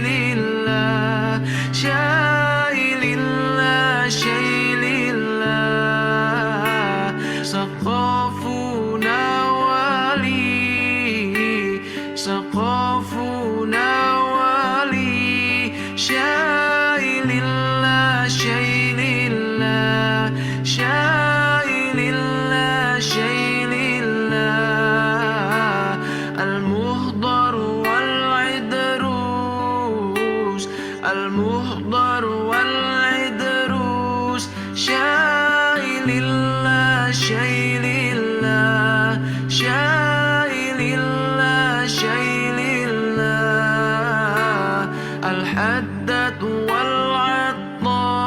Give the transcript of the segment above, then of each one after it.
لله شيء لله شيء لله سقافنا ولي سقافنا ولي شيء لله شيء لله شيء لله شيء لله المهضر والعدروس المهضر والعدروس شيء لله شيء لله شيء لله شيء لله الحدة والعطاس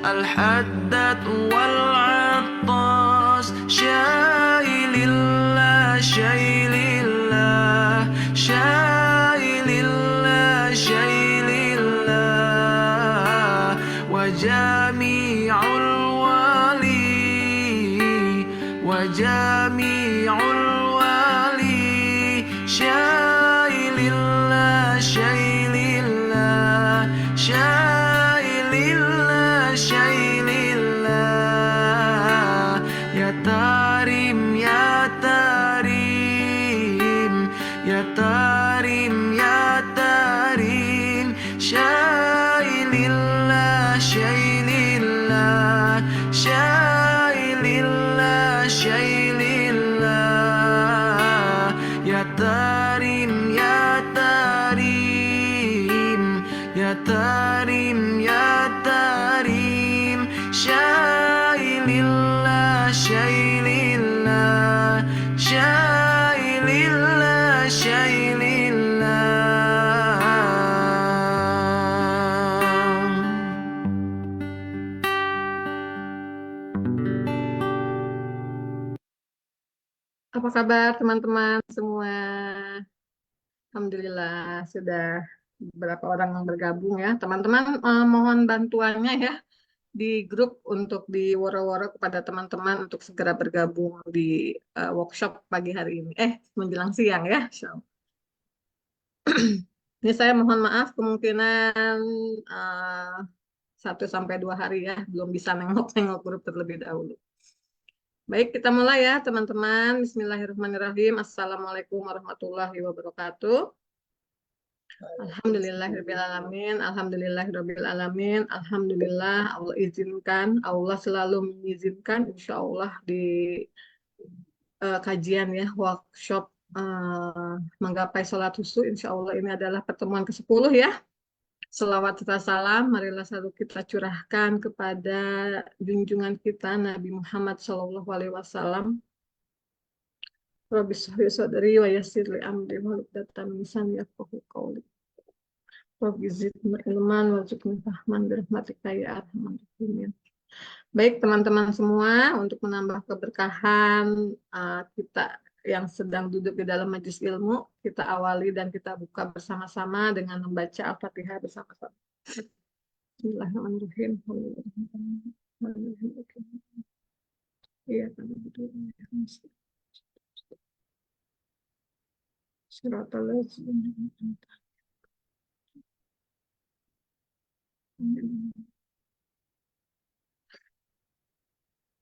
الحدة والعطاس شيء لله شيء لله شيء لله شيء لله وجميع الولي وجميع الولي شيء لله شيء لله شيء لله شيء لله يا تريم يا تريم يا تريم يا تريم شيء لله شيء لله شيء لله شيء لله يا تريم يا تريم يا تريم يا تريم شيء لله شيء لله شيء لله شيء لله Apa kabar teman-teman semua? Alhamdulillah sudah beberapa orang yang bergabung ya. Teman-teman mohon bantuannya ya di grup untuk woro-woro kepada teman-teman untuk segera bergabung di workshop pagi hari ini. Menjelang siang ya. Ini saya mohon maaf kemungkinan 1 sampai 2 hari ya belum bisa nengok-nengok grup terlebih dahulu. Baik, kita mulai ya teman-teman. Bismillahirrahmanirrahim. Assalamualaikum warahmatullahi wabarakatuh. Alhamdulillahirrahmanirrahim. Alhamdulillahirrahmanirrahim. Alhamdulillah Allah izinkan, Allah selalu mengizinkan insya Allah di kajian ya, workshop menggapai sholat husu. Insya Allah ini adalah pertemuan ke-10 ya. Selawat serta salam, marilah selalu kita curahkan kepada junjungan kita Nabi Muhammad SAW. Rabbi shrah sadri wa yassir li amri wahlul 'uqdatam min lisani yafqahu qawli. Rabbi zidni ilman warzuqni fahman birahmatika ya arhamar rahimin. Baik teman-teman semua, untuk menambah keberkahan kita yang sedang duduk di dalam majelis ilmu, kita awali dan kita buka bersama-sama dengan membaca Al-Fatihah bersama-sama. Bismillahirrahmanirrahim. Iya,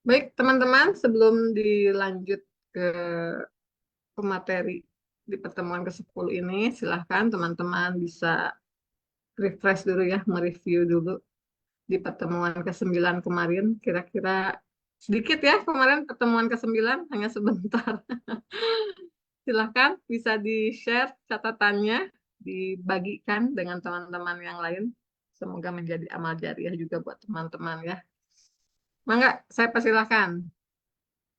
baik teman-teman, sebelum dilanjut ke materi di pertemuan ke-10 ini, silahkan teman-teman bisa refresh dulu ya, mereview dulu di pertemuan ke-9 kemarin. Kira-kira sedikit ya kemarin pertemuan ke-9, hanya sebentar. Silahkan bisa di-share catatannya, dibagikan dengan teman-teman yang lain. Semoga menjadi amal jariah juga buat teman-teman ya. Mangga, saya persilahkan.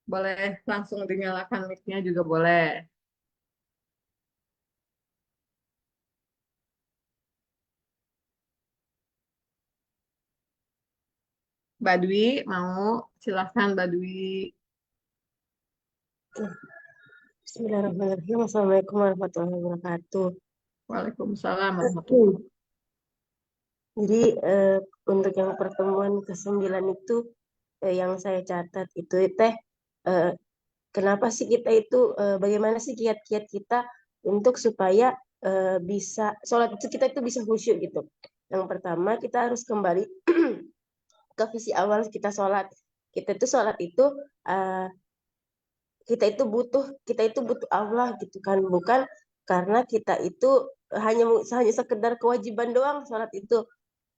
Boleh langsung dinyalakan mic-nya juga boleh. Mbak Dwi, mau silahkan Mbak Dwi. Bismillahirrahmanirrahim. Assalamualaikum warahmatullahi wabarakatuh. Waalaikumsalam warahmatullahi wabarakatuh. Jadi untuk yang pertemuan ke-9 itu yang saya catat itu kenapa sih kita itu bagaimana sih kiat-kiat kita untuk supaya bisa sholat itu kita itu bisa khusyuk gitu. Yang pertama kita harus kembali ke visi awal kita sholat. Kita itu sholat itu eh, kita itu butuh Allah gitu kan, bukan karena kita itu hanya sekedar kewajiban doang sholat itu.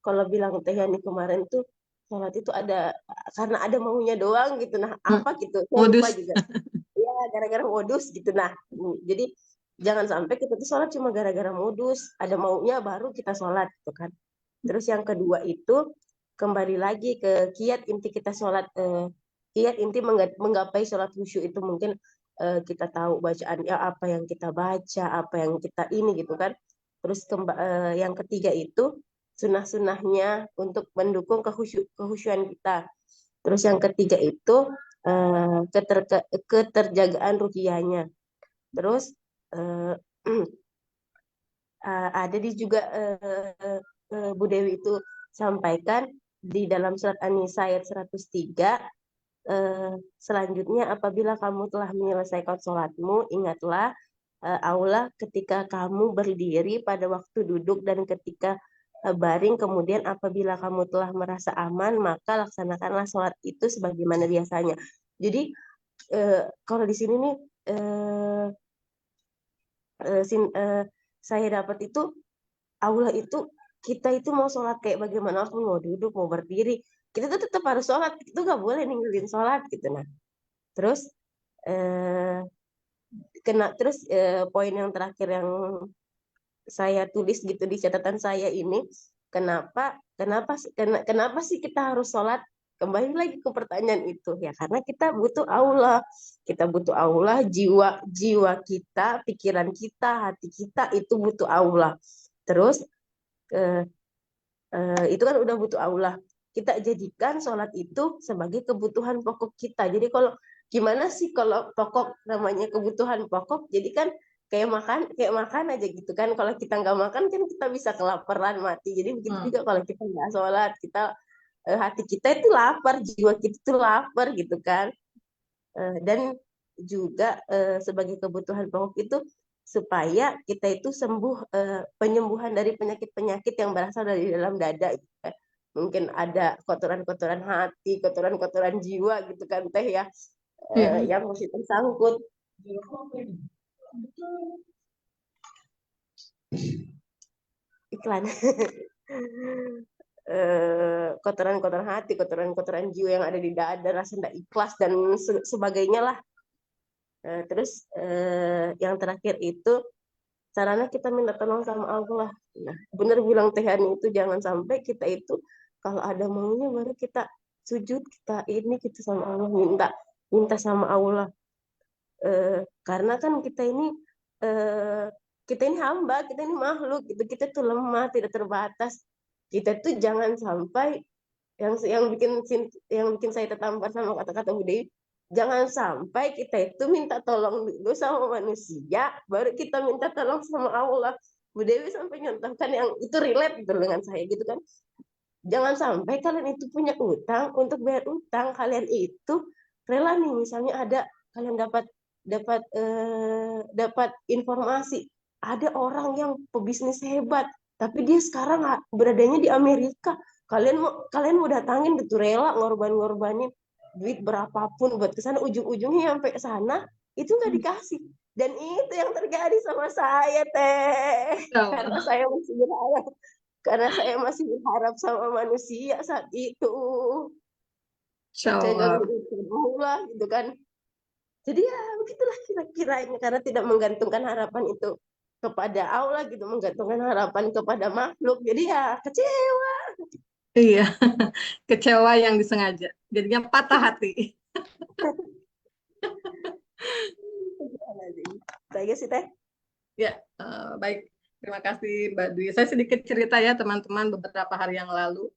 Kalau bilang Teh Yani kemarin tuh sholat itu ada karena ada maunya doang gitu. Nah apa gitu? Saya lupa Modus. juga. Ya gara-gara modus gitu. Nah jadi jangan sampai kita tuh sholat cuma gara-gara modus. Ada maunya baru kita sholat gitu kan. Terus yang kedua itu kembali lagi ke kiat inti kita sholat. Kiat inti menggapai sholat khusyuk itu mungkin kita tahu bacaan ya apa yang kita baca, apa yang kita ini gitu kan. Terus yang ketiga itu sunnah-sunnahnya untuk mendukung kehusyuan kita. Terus yang ketiga itu keterjagaan ruhiyahnya. Terus eh, ada di juga Bu Dewi itu sampaikan di dalam surat An-Nisa ayat 103, selanjutnya apabila kamu telah menyelesaikan sholatmu, ingatlah Allah ketika kamu berdiri pada waktu duduk dan ketika baring, kemudian apabila kamu telah merasa aman, maka laksanakanlah sholat itu sebagaimana biasanya. Jadi kalau di sini nih saya dapat itu Allah itu kita itu mau sholat kayak bagaimanapun, mau duduk mau berdiri, kita tuh tetap harus sholat, itu nggak boleh ninggalin sholat gitu. Nah terus eh, poin yang terakhir yang saya tulis gitu di catatan saya ini, kenapa sih kita harus sholat? Kembali lagi ke pertanyaan itu ya, karena kita butuh Allah, jiwa jiwa kita, pikiran kita, hati kita itu butuh Allah. Terus eh, itu kan udah butuh Allah. Kita jadikan sholat itu sebagai kebutuhan pokok kita. Jadi kalau gimana sih kalau pokok namanya kebutuhan pokok, jadi kan kayak makan aja gitu kan. Kalau kita nggak makan kan kita bisa kelaparan mati. Jadi begitu juga kalau kita nggak sholat, hati kita itu lapar, jiwa kita itu lapar gitu kan. Dan juga sebagai kebutuhan pokok itu supaya kita itu sembuh, penyembuhan dari penyakit-penyakit yang berasal dari dalam dada gitu kan. Mungkin ada kotoran-kotoran hati, kotoran-kotoran jiwa gitu kan Teh ya, yang masih tersangkut. Iklan. Kotoran-kotoran hati, kotoran-kotoran jiwa yang ada di dada, rasa tidak ikhlas dan sebagainya lah. Terus yang terakhir itu caranya kita minta tolong sama Allah. Nah, benar bilang Teh Hani itu jangan sampai kita itu kalau ada maunya baru kita sujud, kita sama Allah minta sama Allah. Karena kan kita ini hamba, kita ini makhluk, gitu. Kita tuh lemah, tidak terbatas. Kita tuh jangan sampai yang bikin saya tertampar sama kata-kata Bu Dewi, jangan sampai kita itu minta tolong dulu sama manusia, baru kita minta tolong sama Allah. Bu Dewi sampai nyontohkan yang itu relate gitu dengan saya gitu kan. Jangan sampai kalian itu punya utang, untuk bayar utang kalian itu rela nih, misalnya kalian dapat informasi ada orang yang pebisnis hebat, tapi dia sekarang beradanya di Amerika. Kalian mau datangin gitu, rela ngorbanin duit berapapun buat kesana, ujung-ujungnya sampai ke sana itu nggak dikasih. Dan itu yang terjadi sama saya Teh, karena saya masih berharap sama manusia saat itu, Insya gagal Allah. Allah gitu kan. Jadi ya begitulah kira-kira ini, karena tidak menggantungkan harapan itu kepada Allah gitu, menggantungkan harapan kepada makhluk. Jadi ya kecewa. Iya, kecewa yang disengaja. Jadinya patah hati. Saya sih Teh. Ya, baik. Terima kasih Mbak Dwi. Saya sedikit cerita ya teman-teman, beberapa hari yang lalu.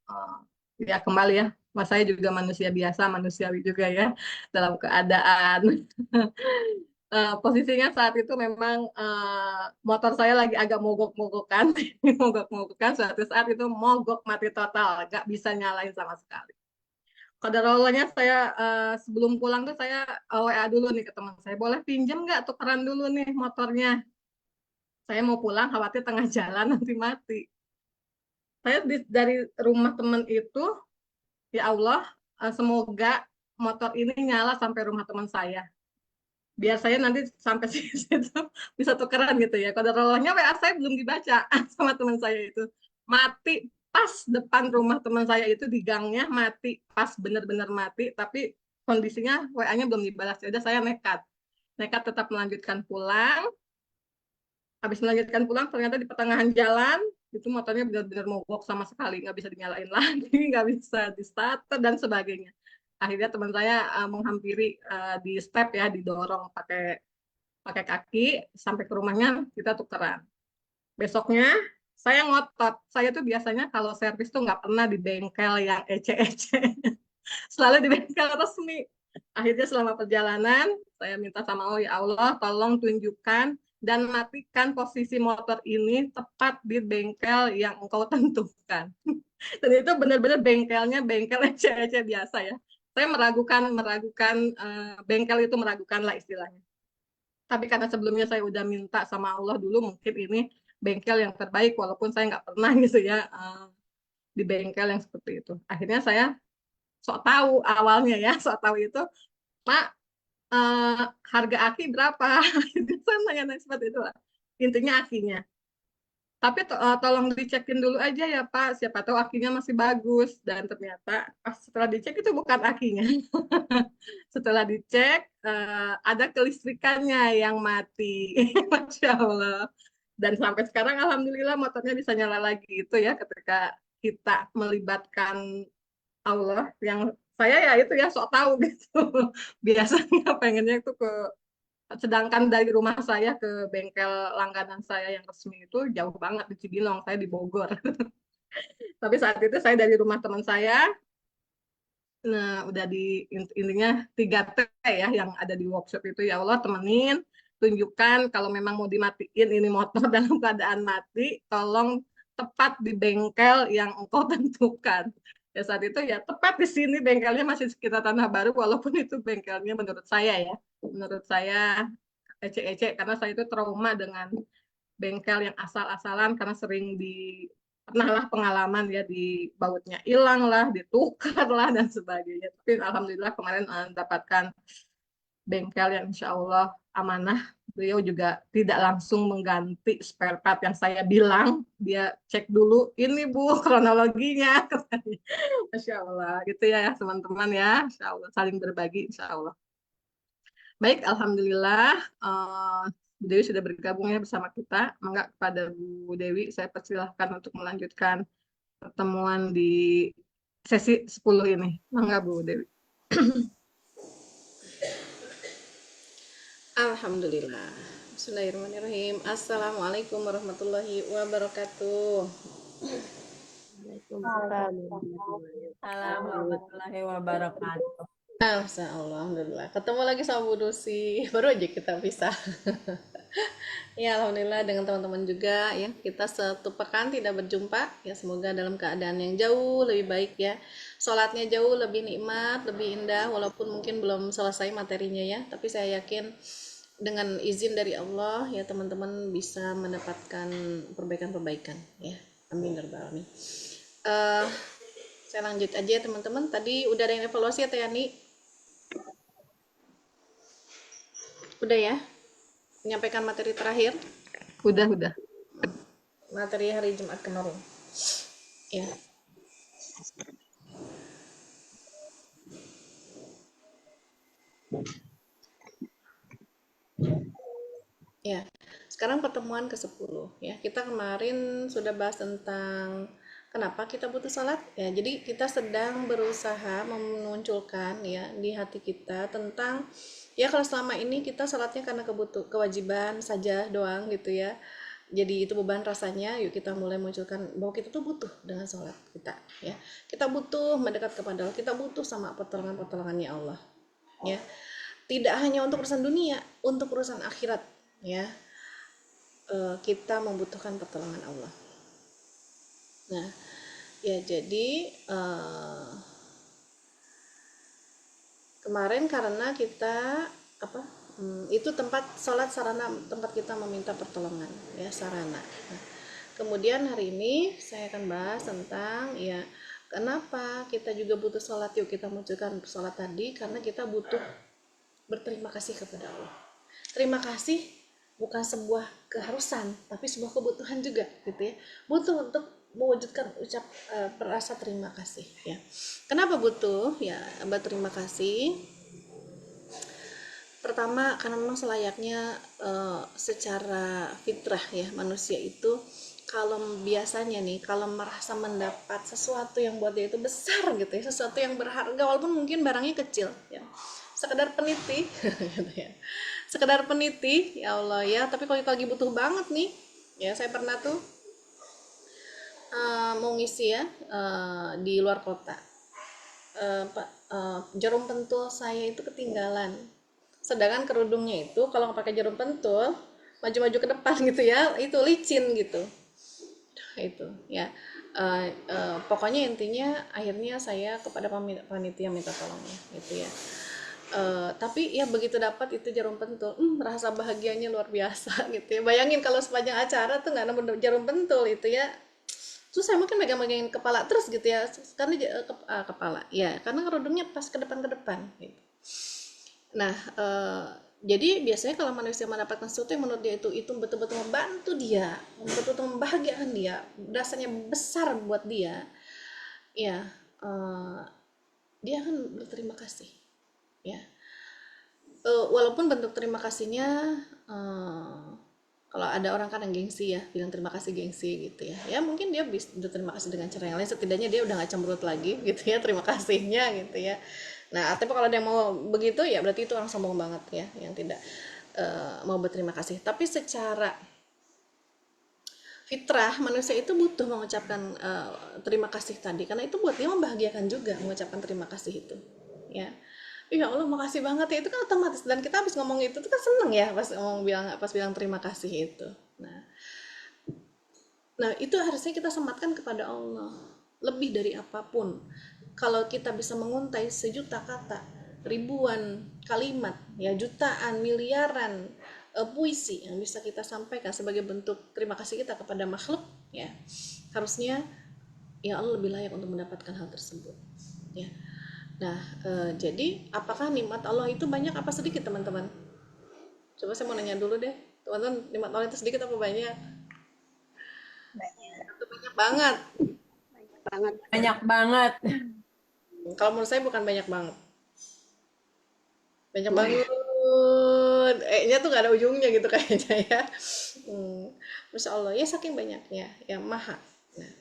Ya kembali ya, Mas saya juga manusia biasa, manusiawi juga ya, dalam keadaan. Posisinya saat itu memang motor saya lagi agak mogok-mogokan. Mogok-mogokan, suatu saat itu mogok mati total. Nggak bisa nyalain sama sekali. Qadarallahnya saya sebelum pulang tuh saya WA dulu nih ke teman saya, boleh pinjam nggak tukeran dulu nih motornya. Saya mau pulang khawatir tengah jalan nanti mati. Saya dari rumah teman itu, ya Allah, semoga motor ini nyala sampai rumah teman saya. Biar saya nanti sampai situ bisa tukeran gitu ya. Qadarullah-nya WA saya belum dibaca sama teman saya itu. Mati pas depan rumah teman saya itu di gangnya, mati pas benar-benar mati, tapi kondisinya WA-nya belum dibalas. Ya udah saya nekat. Nekat tetap melanjutkan pulang. Habis melanjutkan pulang ternyata di pertengahan jalan itu motornya benar-benar mogok sama sekali, nggak bisa dinyalain lagi, nggak bisa di starter dan sebagainya. Akhirnya teman saya menghampiri di step ya, didorong pakai pakai kaki sampai ke rumahnya, kita tukeran. Besoknya saya ngotot, saya tuh biasanya kalau servis tuh nggak pernah di bengkel yang ece-ece, selalu di bengkel resmi. Akhirnya selama perjalanan saya minta sama Allah, ya Allah tolong tunjukkan dan matikan posisi motor ini tepat di bengkel yang engkau tentukan. Dan itu benar-benar bengkelnya bengkel ece-ece biasa ya. Saya meragukan bengkel itu meragukan lah istilahnya. Tapi karena sebelumnya saya udah minta sama Allah dulu, mungkin ini bengkel yang terbaik walaupun saya nggak pernah gitu ya di bengkel yang seperti itu. Akhirnya saya sok tahu awalnya ya, sok tahu itu, Pak, harga aki berapa? Saya nanya seperti itu lah. Intinya akinya. Tapi tolong dicekin dulu aja ya Pak, siapa tahu akinya masih bagus. Dan ternyata setelah dicek itu bukan akinya. Setelah dicek ada kelistrikannya yang mati. Masya Allah. Dan sampai sekarang alhamdulillah motornya bisa nyala lagi itu ya ketika kita melibatkan Allah yang saya ya itu ya sok tahu gitu. Biasanya pengennya itu sedangkan dari rumah saya ke bengkel langganan saya yang resmi itu jauh banget di Cibinong, saya di Bogor. Tapi saat itu saya dari rumah teman saya, nah udah di intinya 3T ya yang ada di workshop itu, ya Allah temenin, tunjukkan kalau memang mau dimatiin ini motor dalam keadaan mati, tolong tepat di bengkel yang engkau tentukan. Ya saat itu ya tepat di sini bengkelnya masih sekitar Tanah Baru, walaupun itu bengkelnya menurut saya ecek-ecek karena saya itu trauma dengan bengkel yang asal-asalan karena sering pernah lah pengalaman ya di bautnya hilang lah, ditukar lah dan sebagainya. Tapi alhamdulillah kemarin mendapatkan bengkel yang insya Allah amanah. Beliau juga tidak langsung mengganti spare part yang saya bilang. Dia cek dulu, ini Bu kronologinya. Masya Allah, gitu ya teman-teman ya. Insya Allah saling berbagi, insya Allah. Baik, alhamdulillah Bu Dewi sudah bergabung ya bersama kita. Mangga kepada Bu Dewi saya persilahkan untuk melanjutkan pertemuan di sesi 10 ini. Mangga Bu Dewi. Alhamdulillah. Bismillahirrahmanirrahim. Assalamualaikum warahmatullahi wabarakatuh. Waalaikumsalam warahmatullahi wabarakatuh. Alhamdulillah. Ketemu lagi sama Bu Dusi. Baru aja kita pisah. Ya, alhamdulillah dengan teman-teman juga ya. Kita satu pekan tidak berjumpa. Ya, semoga dalam keadaan yang jauh lebih baik ya. Sholatnya jauh lebih nikmat, lebih indah walaupun mungkin belum selesai materinya ya. Tapi saya yakin dengan izin dari Allah ya teman-teman bisa mendapatkan perbaikan-perbaikan ya. Amin ya rabbal alamin. Saya lanjut aja ya teman-teman. Tadi udah ada yang evaluasi ya Teh Yani? Udah ya? Menyampaikan materi terakhir? Udah. Materi hari Jumat kemarin. Ya. Ya, sekarang pertemuan ke-10 ya. Kita kemarin sudah bahas tentang kenapa kita butuh salat ya. Jadi kita sedang berusaha memunculkan ya di hati kita tentang ya kalau selama ini kita salatnya karena kewajiban saja doang gitu ya. Jadi itu beban rasanya, yuk kita mulai munculkan bahwa kita tuh butuh dengan salat kita ya. Kita butuh mendekat kepada Allah, kita butuh sama pertolongan-pertolongannya Allah ya. Tidak hanya untuk urusan dunia, untuk urusan akhirat ya. Kita membutuhkan pertolongan Allah. Nah, ya jadi kemarin karena kita itu tempat sholat sarana, tempat kita meminta pertolongan, ya, sarana. Nah, kemudian hari ini saya akan bahas tentang, ya, kenapa kita juga butuh sholat. Yuk kita munculkan sholat tadi karena kita butuh berterima kasih kepada Allah. Terima kasih bukan sebuah keharusan, tapi sebuah kebutuhan juga, gitu ya. Butuh untuk mewujudkan rasa terima kasih, ya. Kenapa butuh, ya, berterima kasih? Pertama, karena memang selayaknya secara fitrah, ya, manusia itu kalau biasanya nih, kalau merasa mendapat sesuatu yang buat dia itu besar, gitu ya, sesuatu yang berharga walaupun mungkin barangnya kecil, ya, sekedar peniti gitu ya, sekedar peniti, ya Allah ya, tapi kalau kita lagi butuh banget nih, ya, saya pernah tuh mau ngisi, ya, di luar kota, jarum pentul saya itu ketinggalan, sedangkan kerudungnya itu kalau pakai jarum pentul maju-maju ke depan gitu ya, itu licin gitu. Itu, ya, pokoknya intinya akhirnya saya kepada panitia minta tolongnya, gitu ya. Tapi ya begitu dapat itu jarum pentul, rasa bahagianya luar biasa gitu ya. Bayangin kalau sepanjang acara tuh nggak nemu jarum pentul itu ya, terus saya mungkin megangin kepala terus gitu ya, karena kepala, ya, karena kerudungnya pas ke depan gitu. Nah, jadi biasanya kalau manusia mendapatkan sesuatu yang menurut dia itu betul-betul membantu dia, betul-betul membahagiakan dia, rasanya besar buat dia, ya, dia akan berterima kasih, ya. Walaupun bentuk terima kasihnya, kalau ada orang kan yang gengsi ya, bilang terima kasih gengsi gitu ya, ya mungkin dia bisa berterima kasih dengan cara yang lain, setidaknya dia udah gak cemberut lagi gitu ya, terima kasihnya gitu ya. Nah, tapi kalau dia mau begitu ya berarti itu orang sombong banget ya, yang tidak mau berterima kasih. Tapi secara fitrah manusia itu butuh mengucapkan terima kasih tadi, karena itu buat dia membahagiakan juga mengucapkan terima kasih itu, ya. Ya Allah makasih banget ya, itu kan otomatis, dan kita habis ngomong itu tuh kan seneng ya pas bilang terima kasih itu. Nah, itu harusnya kita sematkan kepada Allah lebih dari apapun. Kalau kita bisa menguntai sejuta kata, ribuan kalimat, ya, jutaan, miliaran puisi yang bisa kita sampaikan sebagai bentuk terima kasih kita kepada makhluk, ya, harusnya ya Allah lebih layak untuk mendapatkan hal tersebut, ya. Nah, jadi apakah nikmat Allah itu banyak apa sedikit, teman-teman? Coba saya mau nanya dulu deh, teman-teman, nikmat Allah itu sedikit apa banyak? Itu banyak banget. Banyak banget. Kalau menurut saya bukan banyak banget. Banyak banget. Nya tuh gak ada ujungnya gitu kayaknya ya. Masya Allah, ya saking banyaknya, ya maha. Nah,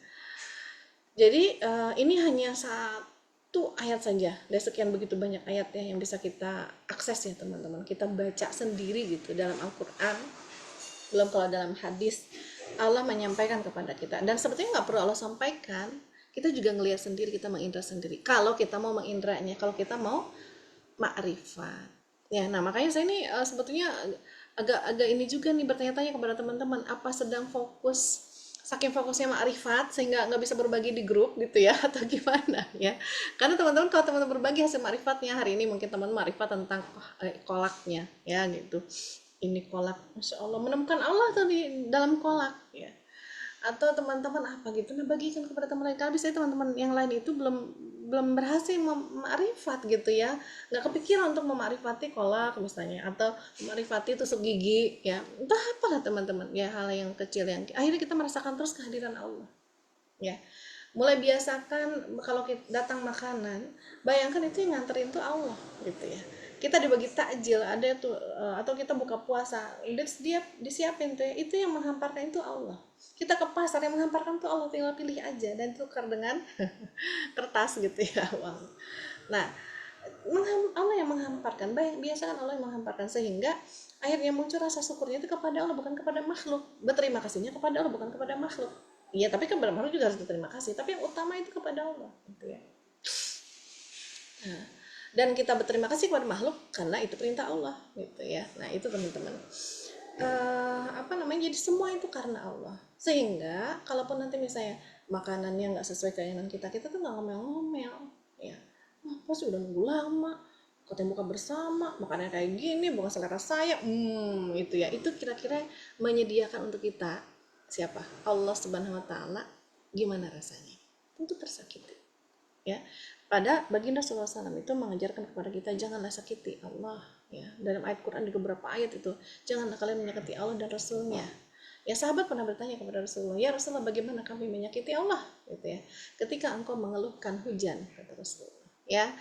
jadi ini hanya satu ayat saja dari sekian begitu banyak ayat ya yang bisa kita akses ya teman-teman. Kita baca sendiri gitu dalam Al-Quran. Belum kalau dalam hadis Allah menyampaikan kepada kita. Dan sebetulnya nggak perlu Allah sampaikan, kita juga ngelihat sendiri, kita mengindra sendiri. Kalau kita mau mengindranya, kalau kita mau ma'rifat. Ya, nah makanya saya ini sebetulnya agak ini juga nih bertanya-tanya kepada teman-teman, apa sedang fokus, saking fokusnya ma'rifat sehingga nggak bisa berbagi di grup gitu ya, atau gimana ya? Karena teman-teman kalau teman-teman berbagi hasil ma'rifatnya, hari ini mungkin teman ma'rifat tentang kolaknya ya gitu. Ini kolak, Masya Allah, menemukan Allah tuh di dalam kolak ya. Atau teman-teman apa gitu, nah bagikan kepada teman lain. Kalau bisa teman-teman yang lain itu belum berhasil memakrifat gitu ya, nggak kepikiran untuk memakrifati kolak misalnya, atau memakrifati tusuk gigi ya, entah apalah teman-teman ya, hal yang kecil yang akhirnya kita merasakan terus kehadiran Allah ya. Mulai biasakan kalau kita datang makanan, bayangkan itu yang nganterin tuh Allah gitu ya. Kita dibagi takjil ada tuh, atau kita buka puasa dia disiapin tuh ya, itu yang menghamparkan itu Allah. Kita ke pasar, yang menghamparkan tuh Allah, tinggal pilih aja dan tukar dengan kertas gitu ya, uang. Nah, Allah yang menghamparkan, biasakan Allah yang menghamparkan, sehingga akhirnya muncul rasa syukurnya itu kepada Allah, bukan kepada makhluk. Berterima kasihnya kepada Allah, bukan kepada makhluk. Iya, tapi kepada makhluk juga harus berterima kasih, tapi yang utama itu kepada Allah gitu ya. Nah, dan kita berterima kasih kepada makhluk karena itu perintah Allah gitu ya. Nah, itu teman-teman, jadi semua itu karena Allah, sehingga kalaupun nanti misalnya makanannya nggak sesuai keinginan kita tuh nggak ngomel-ngomel ya, pasti udah nunggu lama, katanya buka bersama, makannya kayak gini, bukan selera saya, itu ya, itu kira-kira menyediakan untuk kita siapa? Allah Subhanahu Wa Taala. Gimana rasanya? Tentu tersakiti, ya. Pada baginda Rasulullah SAW itu mengajarkan kepada kita janganlah sakiti Allah, ya. Dalam ayat Quran juga beberapa ayat itu, janganlah kalian menyakiti Allah dan Rasulnya. Ya, sahabat pernah bertanya kepada Rasulullah, ya Rasulullah, bagaimana kami menyakiti Allah, gitu ya, ketika engkau mengeluhkan hujan, kata Rasulullah. Ya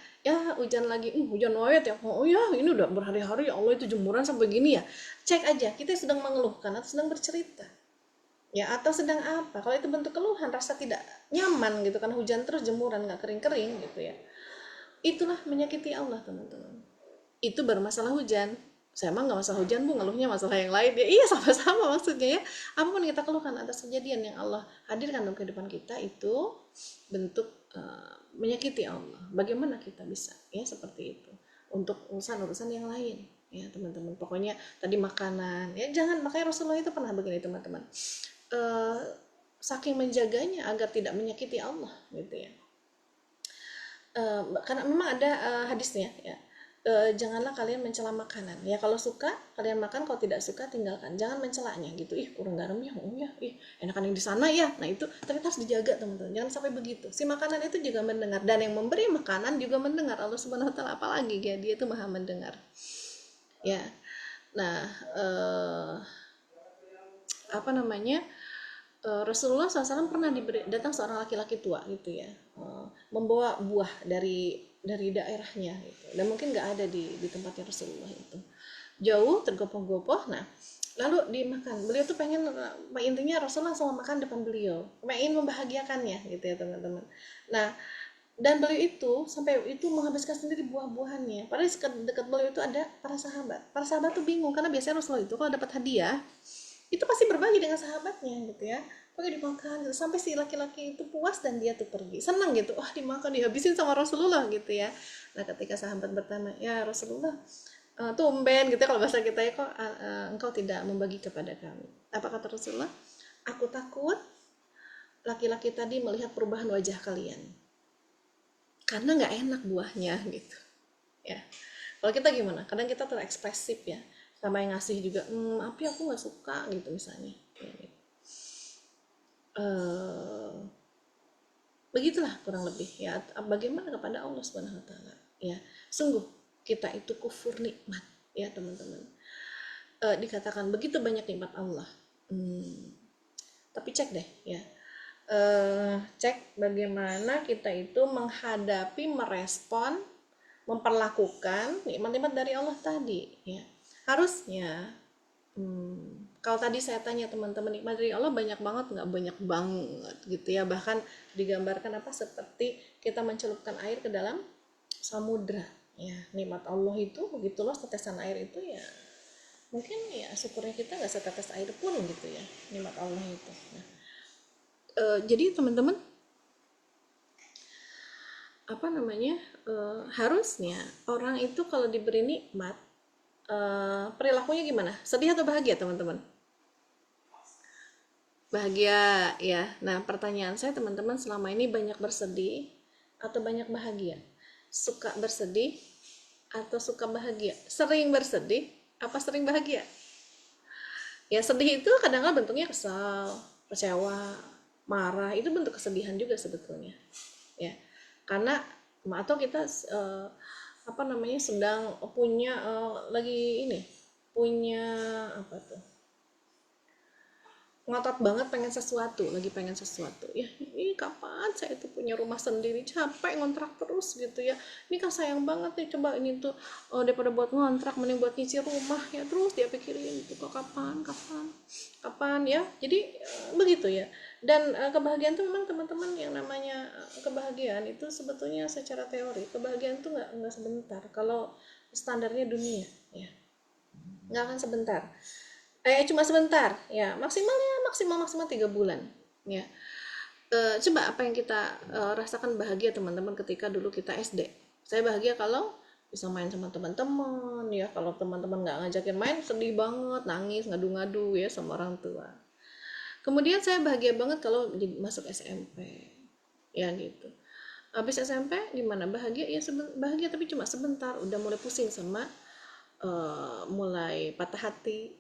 hujan lagi, hujan wayat ya, oh ya ini udah berhari-hari, ya Allah itu jemuran sampai gini ya. Cek aja, kita sedang mengeluhkan atau sedang bercerita, ya, atau sedang apa. Kalau itu bentuk keluhan, rasa tidak nyaman gitu kan, hujan terus, jemuran nggak kering-kering gitu ya, itulah menyakiti Allah, teman-teman. Itu baru masalah hujan. Saya emang nggak masalah hujan, Bu, ngeluhnya masalah yang lain ya. Iya, sama-sama maksudnya ya. Apapun kita keluhkan atas kejadian yang Allah hadirkan dalam kehidupan kita, itu bentuk menyakiti Allah. Bagaimana kita bisa ya seperti itu untuk urusan-urusan yang lain, ya teman-teman. Pokoknya tadi makanan, ya jangan, makanya Rasulullah itu pernah begini, teman-teman. Saking menjaganya agar tidak menyakiti Allah gitu ya. Karena memang ada hadisnya ya, janganlah kalian mencela makanan ya, kalau suka kalian makan, kalau tidak suka tinggalkan, jangan mencelanya gitu, kurang garam ya, oh ya, enakan yang di sana ya. Nah itu ternyata harus dijaga, teman-teman, jangan sampai begitu. Si makanan itu juga mendengar, dan yang memberi makanan juga mendengar. Allah Subhanahu Wa Taala apalagi ya, dia itu maha mendengar ya. Nah apa namanya, Rasulullah SAW pernah datang seorang laki-laki tua gitu ya, membawa buah dari daerahnya gitu, dan mungkin nggak ada di tempatnya Rasulullah itu, jauh, tergopoh-gopoh. Nah lalu dimakan, beliau tuh pengen, intinya Rasulullah langsung makan depan beliau, ingin membahagiakannya gitu ya, teman-teman. Nah dan beliau itu sampai itu menghabiskan sendiri buah-buahannya, padahal dekat beliau itu ada para sahabat tuh bingung, karena biasanya Rasulullah itu kalau dapat hadiah itu pasti berbagi dengan sahabatnya gitu ya, pakai dimakan gitu, sampai si laki-laki itu puas dan dia tuh pergi senang gitu, dimakan, dihabisin sama Rasulullah gitu ya. Nah ketika sahabat bertanya, ya Rasulullah, tumben gitu ya, kalau bahasa kita ya, kok engkau tidak membagi kepada kami? Apa kata Rasulullah? Aku takut laki-laki tadi melihat perubahan wajah kalian karena nggak enak buahnya gitu ya. Kalau kita gimana? Kadang kita terekspresif ya, sama yang ngasih juga, tapi aku nggak suka gitu misalnya ya, gitu. Begitulah kurang lebih ya. Bagaimana kepada Allah Subhanahu Wa Taala ya, sungguh kita itu kufur nikmat ya, teman-teman. Dikatakan begitu banyak nikmat Allah, tapi cek deh ya, cek bagaimana kita itu menghadapi, merespon, memperlakukan nikmat-nikmat dari Allah tadi ya. Harusnya kalau tadi saya tanya teman-teman, nikmat dari Allah banyak banget nggak? Banyak banget gitu ya, bahkan digambarkan apa, seperti kita mencelupkan air ke dalam samudra ya. Nikmat Allah itu begitu loh, setetesan air itu ya, mungkin ya syukurnya kita nggak setetes air pun gitu ya, nikmat Allah itu. Nah, jadi teman-teman, apa namanya, harusnya orang itu kalau diberi nikmat, perilakunya gimana? Sedih atau bahagia, teman-teman? Bahagia ya. Nah pertanyaan saya, teman-teman, selama ini banyak bersedih atau banyak bahagia? Suka bersedih atau suka bahagia? Sering bersedih apa sering bahagia? Ya sedih itu kadang-kadang bentuknya kesal, kecewa, marah, itu bentuk kesedihan juga sebetulnya ya. Karena atau kita apa namanya, sedang punya lagi ini, punya apa tuh, ngotot banget pengen sesuatu, lagi pengen sesuatu ya, ini kapan saya tuh punya rumah sendiri, capek ngontrak terus gitu ya, ini kan sayang banget nih, coba ini tuh daripada buat ngontrak mending buat nyicil rumah ya, terus dia pikirin itu kok kapan ya. Jadi begitu ya. Dan kebahagiaan tuh memang, teman-teman, yang namanya kebahagiaan itu sebetulnya secara teori kebahagiaan tuh nggak sebentar. Kalau standarnya dunia ya nggak akan sebentar, cuma sebentar ya, maksimal 3 bulan ya. Coba apa yang kita rasakan bahagia, teman-teman, ketika dulu kita SD. Saya bahagia kalau bisa main sama teman-teman ya. Kalau teman-teman nggak ngajakin main, sedih banget, nangis, ngadu-ngadu ya sama orang tua. Kemudian saya bahagia banget kalau masuk SMP ya gitu. Habis SMP gimana? Bahagia ya, bahagia tapi cuma sebentar, udah mulai pusing sama mulai patah hati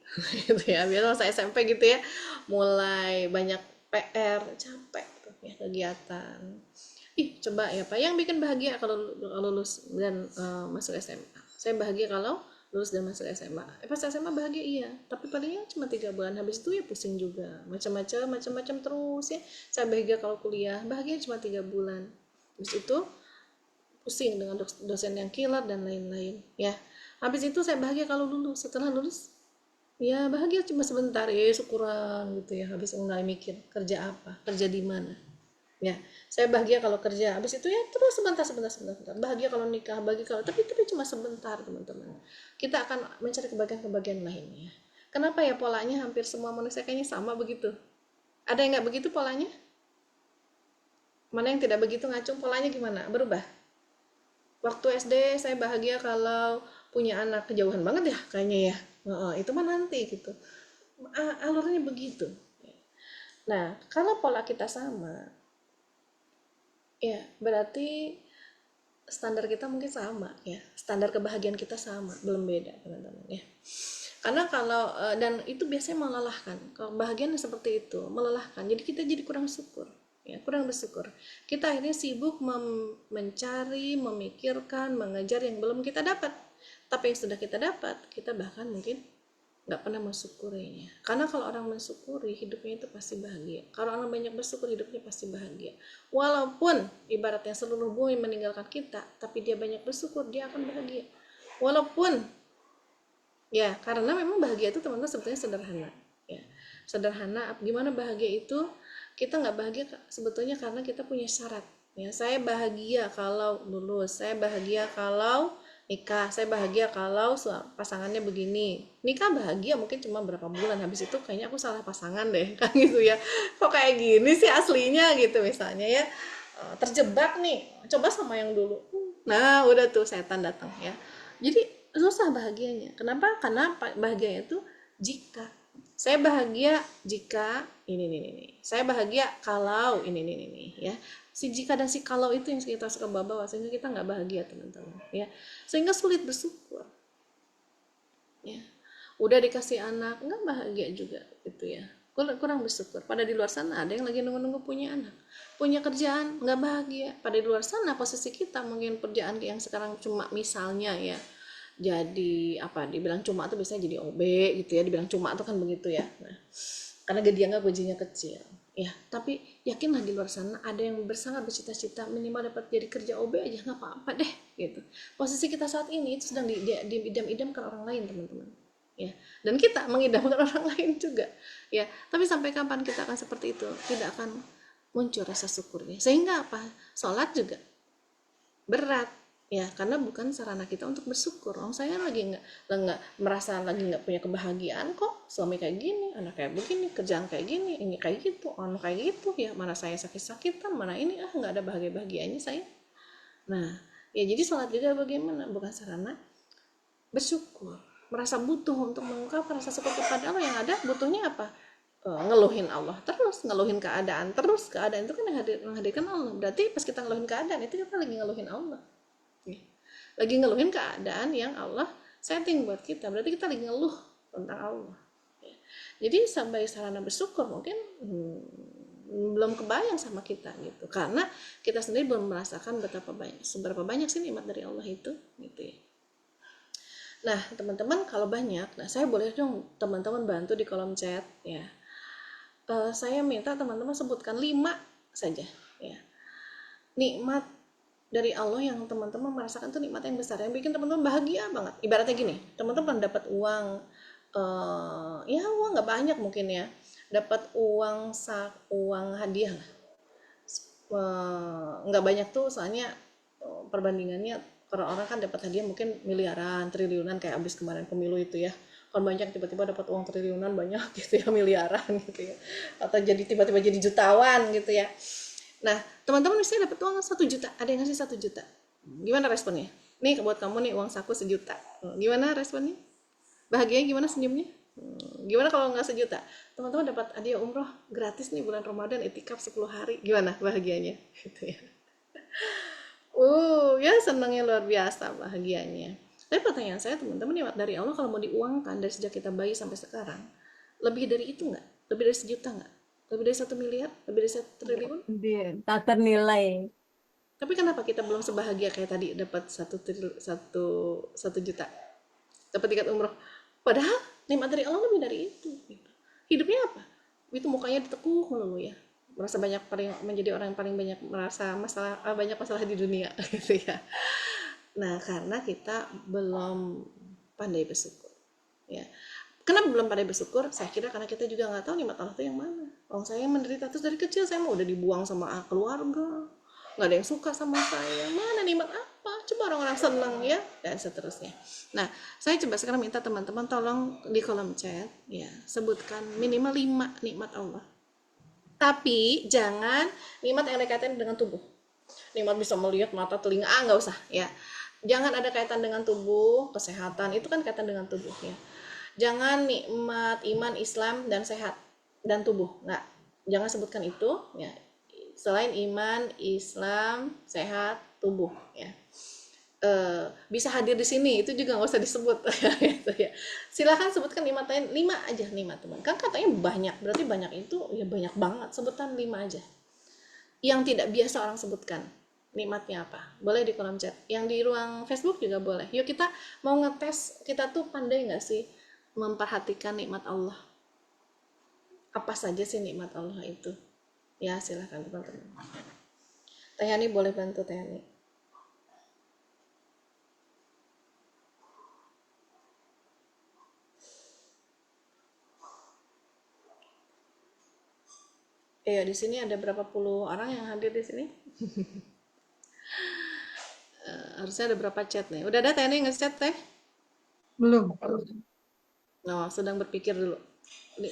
gitu ya. Biasa masa SMP gitu ya, mulai banyak PR, capek tuh ya kegiatan. Ih, coba ya Pak, yang bikin bahagia kalau lulus dan masuk SMA. Saya bahagia kalau lulus dan masuk SMA. Pas SMA bahagia iya, tapi palingnya cuma 3 bulan. Habis itu ya pusing juga, macam-macam terus ya. Saya bahagia kalau kuliah, bahagia cuma 3 bulan. Habis itu pusing dengan dosen yang killer dan lain-lain ya. Habis itu saya bahagia kalau lulus. Setelah lulus ya bahagia cuma sebentar ya, syukuran gitu ya. Habis mulai mikir kerja apa, kerja di mana ya. Saya bahagia kalau kerja, habis itu ya terus sebentar. Bahagia kalau nikah, bahagia kalau tapi cuma sebentar teman-teman. Kita akan mencari kebahagiaan lainnya. Kenapa ya polanya hampir semua manusia kayaknya sama begitu? Ada yang nggak begitu polanya? Mana yang tidak begitu, ngacung polanya gimana? Berubah. Waktu SD saya bahagia kalau punya anak, kejauhan banget ya kayaknya ya. Itu mah nanti gitu. Alurnya begitu. Nah, kalau pola kita sama, ya berarti standar kita mungkin sama ya. Standar kebahagiaan kita sama, belum beda teman-teman ya. Karena kalau dan itu biasanya melelahkan. Kalau bahagian seperti itu melelahkan. Jadi kita jadi kurang syukur. Ya, kurang bersyukur. Kita akhirnya sibuk mencari, memikirkan, mengejar yang belum kita dapat. Tapi yang sudah kita dapat, kita bahkan mungkin nggak pernah mensyukurinya. Karena kalau orang mensyukuri, hidupnya itu pasti bahagia. Kalau orang banyak bersyukur, hidupnya pasti bahagia. Walaupun ibaratnya seluruh bumi meninggalkan kita, tapi dia banyak bersyukur, dia akan bahagia. Walaupun ya, karena memang bahagia itu teman-teman sebetulnya sederhana. Ya, sederhana. Gimana bahagia itu? Kita nggak bahagia sebetulnya karena kita punya syarat. Ya, saya bahagia kalau lulus, saya bahagia kalau nikah, saya bahagia kalau pasangannya begini. Nikah bahagia mungkin cuma berapa bulan, habis itu kayaknya aku salah pasangan deh, kan gitu ya. Kok kayak gini sih aslinya gitu misalnya ya. Terjebak nih, coba sama yang dulu. Nah, udah tuh setan datang ya. Jadi susah bahagianya. Kenapa? Karena bahagianya itu jika saya bahagia jika ini. Saya bahagia kalau ini ya. Si jika dan si kalau itu yang kita suka bawa sehingga kita nggak bahagia teman-teman ya. Sehingga sulit bersyukur. Ya. Udah dikasih anak nggak bahagia juga gitu ya. Kurang bersyukur. Pada di luar sana ada yang lagi nunggu-nunggu punya anak, punya kerjaan nggak bahagia. Pada di luar sana posisi kita mungkin kerjaan yang sekarang cuma misalnya ya. Jadi apa dibilang cuma tuh biasanya jadi OB gitu ya, dibilang cuma tuh kan begitu ya. Nah, karena gajinya kecil ya, tapi yakinlah di luar sana ada yang sangat bercita-cita minimal dapat jadi kerja OB aja nggak apa-apa deh gitu. Posisi kita saat ini itu sedang diidam-idamkan orang lain teman-teman ya, dan kita mengidamkan orang lain juga ya. Tapi sampai kapan kita akan seperti itu? Tidak akan muncul rasa syukurnya. Sehingga apa? Sholat juga berat ya, karena bukan sarana kita untuk bersyukur. Saya lagi nggak merasa lagi nggak punya kebahagiaan kok, suami kayak gini, anak kayak begini, kerjaan kayak gini, ini kayak gitu, anak kayak gitu ya, mana saya sakit-sakitan, mana ini nggak ada bahagia-bahagianya saya. Nah ya, jadi sholat juga bagaimana? Bukan sarana bersyukur, merasa butuh untuk mengungkapkan rasa syukur kepada Allah. Yang ada butuhnya apa? Ngeluhin Allah terus, ngeluhin keadaan terus. Keadaan itu kan menghadirkan Allah. Berarti pas kita ngeluhin keadaan itu kita lagi ngeluhin Allah, lagi ngeluhin keadaan yang Allah setting buat kita. Berarti kita lagi ngeluh tentang Allah ya. Jadi sampai sarana bersyukur mungkin belum kebayang sama kita gitu, karena kita sendiri belum merasakan seberapa banyak sih nikmat dari Allah itu gitu ya. Nah teman-teman kalau banyak, nah saya boleh dong teman-teman bantu di kolom chat ya. Saya minta teman-teman sebutkan 5 saja ya, nikmat dari Allah yang teman-teman merasakan tuh nikmat yang besar, yang bikin teman-teman bahagia banget. Ibaratnya gini, teman-teman dapat uang, ya uang nggak banyak mungkin ya, dapat uang hadiah lah, nggak banyak tuh soalnya perbandingannya. Kalau orang kan dapat hadiah mungkin miliaran, triliunan kayak abis kemarin pemilu itu ya. Kalau banyak tiba-tiba dapat uang triliunan banyak gitu ya, miliaran gitu ya, atau jadi tiba-tiba jadi jutawan gitu ya. Nah, teman-teman misalnya dapat uang 1 juta, ada yang ngasih 1 juta. Gimana responnya? Nih buat kamu nih uang saku 1 juta. Gimana responnya? Bahagianya gimana, senyumnya? Gimana kalau nggak 1 juta? Teman-teman dapat hadiah umroh gratis nih bulan Ramadan, itikaf 10 hari. Gimana bahagianya? Gitu ya. Ya senangnya luar biasa, bahagianya. Tapi pertanyaan saya teman-teman, nikmat dari Allah kalau mau diuangkan dari sejak kita bayi sampai sekarang, lebih dari itu nggak? Lebih dari 1 juta nggak? Lebih dari 1 miliar? Lebih dari 1 triliun? Dia tak ternilai. Tapi kenapa kita belum sebahagia kayak tadi dapat 1 juta, dapat tiket umroh? Padahal nikmat dari Allah lebih dari itu. Gitu. Hidupnya apa? Itu mukanya ditekuk mulu ya. Merasa menjadi orang yang paling banyak merasa banyak masalah di dunia gitu ya. Nah, karena kita belum pandai bersyukur. Ya. Kenapa belum pandai bersyukur? Saya kira karena kita juga nggak tahu nikmat Allah itu yang mana. Saya menderita terus dari kecil, saya mau udah dibuang sama keluarga, nggak ada yang suka sama saya. Mana nikmat apa? Coba orang-orang senang ya, dan seterusnya. Nah, saya coba sekarang minta teman-teman tolong di kolom chat ya sebutkan minimal 5 nikmat Allah. Tapi jangan nikmat yang ada kaitan dengan tubuh. Nikmat bisa melihat mata, telinga, nggak usah ya. Jangan ada kaitan dengan tubuh, kesehatan, itu kan kaitan dengan tubuh ya. Jangan nikmat iman, Islam, dan sehat, dan tubuh. Nggak, jangan sebutkan itu ya. Selain iman, Islam, sehat, tubuh ya. Bisa hadir di sini, itu juga nggak usah disebut gitu ya. Silahkan sebutkan nikmat lain, 5 aja nikmat teman. Kan katanya banyak, berarti banyak itu ya banyak banget. Sebutkan 5 aja. Yang tidak biasa orang sebutkan. Nikmatnya apa? Boleh di kolom chat. Yang di ruang Facebook juga boleh. Yuk kita mau ngetes, kita tuh pandai nggak sih memperhatikan nikmat Allah? Apa saja sih nikmat Allah itu? Ya silahkan teman-teman. Teh Yani boleh bantu Teh Yani. Di sini ada berapa puluh orang yang hadir di sini? Harusnya ada berapa chat nih? Udah ada Teh Yani nge-chat Teh? Belum. Sedang berpikir dulu. 5.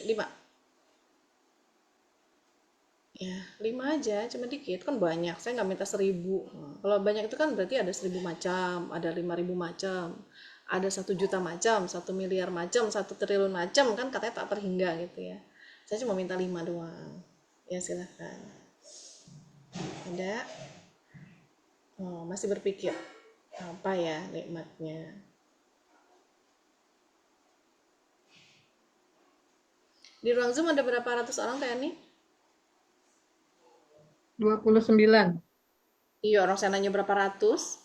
Ya, 5 aja, cuma dikit, kan banyak. Saya nggak minta 1000. Kalau banyak itu kan berarti ada 1000 macam, ada 5000 macam, ada 1 juta macam, 1 miliar macam, 1 triliun macam, kan katanya tak terhingga gitu ya. Saya cuma minta 5 doang. Ya silahkan. Ada? Masih berpikir apa ya nikmatnya? Di ruang Zoom ada berapa ratus orang Teh Yani? 29. Iya, orang saya nanya berapa ratus.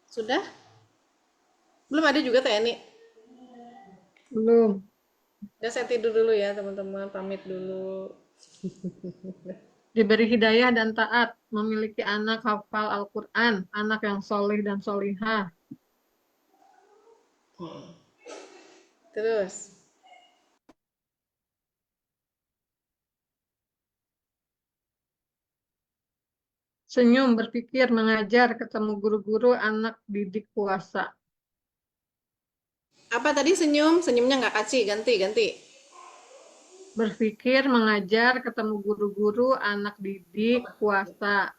Sudah? Belum ada juga Teh Yani? Belum. Udah, saya tidur dulu ya teman-teman, pamit dulu. Diberi hidayah dan taat, memiliki anak hafal Al-Quran, anak yang solih dan solihah. Terus, Senyum, berpikir, mengajar, ketemu guru-guru, anak didik puasa. apa tadi senyum? Senyumnya nggak kasih, ganti. Berpikir, mengajar, ketemu guru-guru, anak didik, puasa.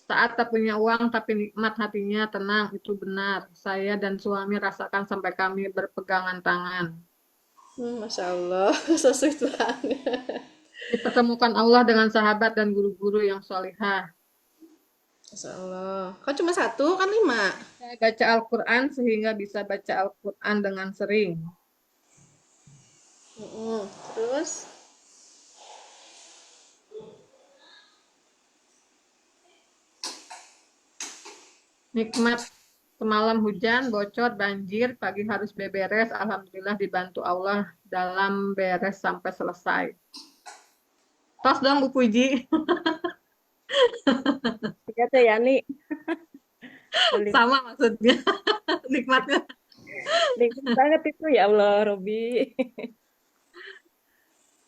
Saat tak punya uang tapi nikmat hatinya tenang, itu benar. Saya dan suami rasakan sampai kami berpegangan tangan. Masya Allah, so sweet banget. Dipertemukan Allah dengan sahabat dan guru-guru yang solihah. Masya Allah. Kok cuma 1, kan 5? Saya baca Al-Quran sehingga bisa baca Al-Quran dengan sering. Terus, Nikmat semalam hujan, bocor, banjir, pagi harus beberes. Alhamdulillah dibantu Allah dalam beres sampai selesai. Tos dong Bu Puji. Ya Teh Yani. Sama maksudnya. Nikmatnya. Nikmat banget itu ya Allah, Robi.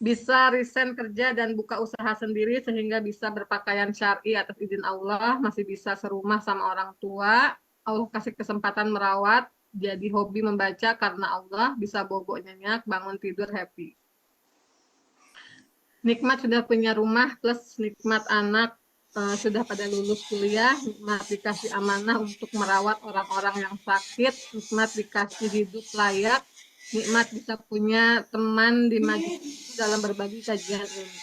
Bisa resign kerja dan buka usaha sendiri sehingga bisa berpakaian syar'i atas izin Allah, masih bisa serumah sama orang tua, Allah kasih kesempatan merawat, jadi hobi membaca karena Allah, bisa bobo nyenyak, bangun tidur happy. Nikmat sudah punya rumah plus nikmat anak sudah pada lulus kuliah, nikmat dikasih amanah untuk merawat orang-orang yang sakit, nikmat dikasih hidup layak, nikmat bisa punya teman di majelis itu dalam berbagi kajian ilmu.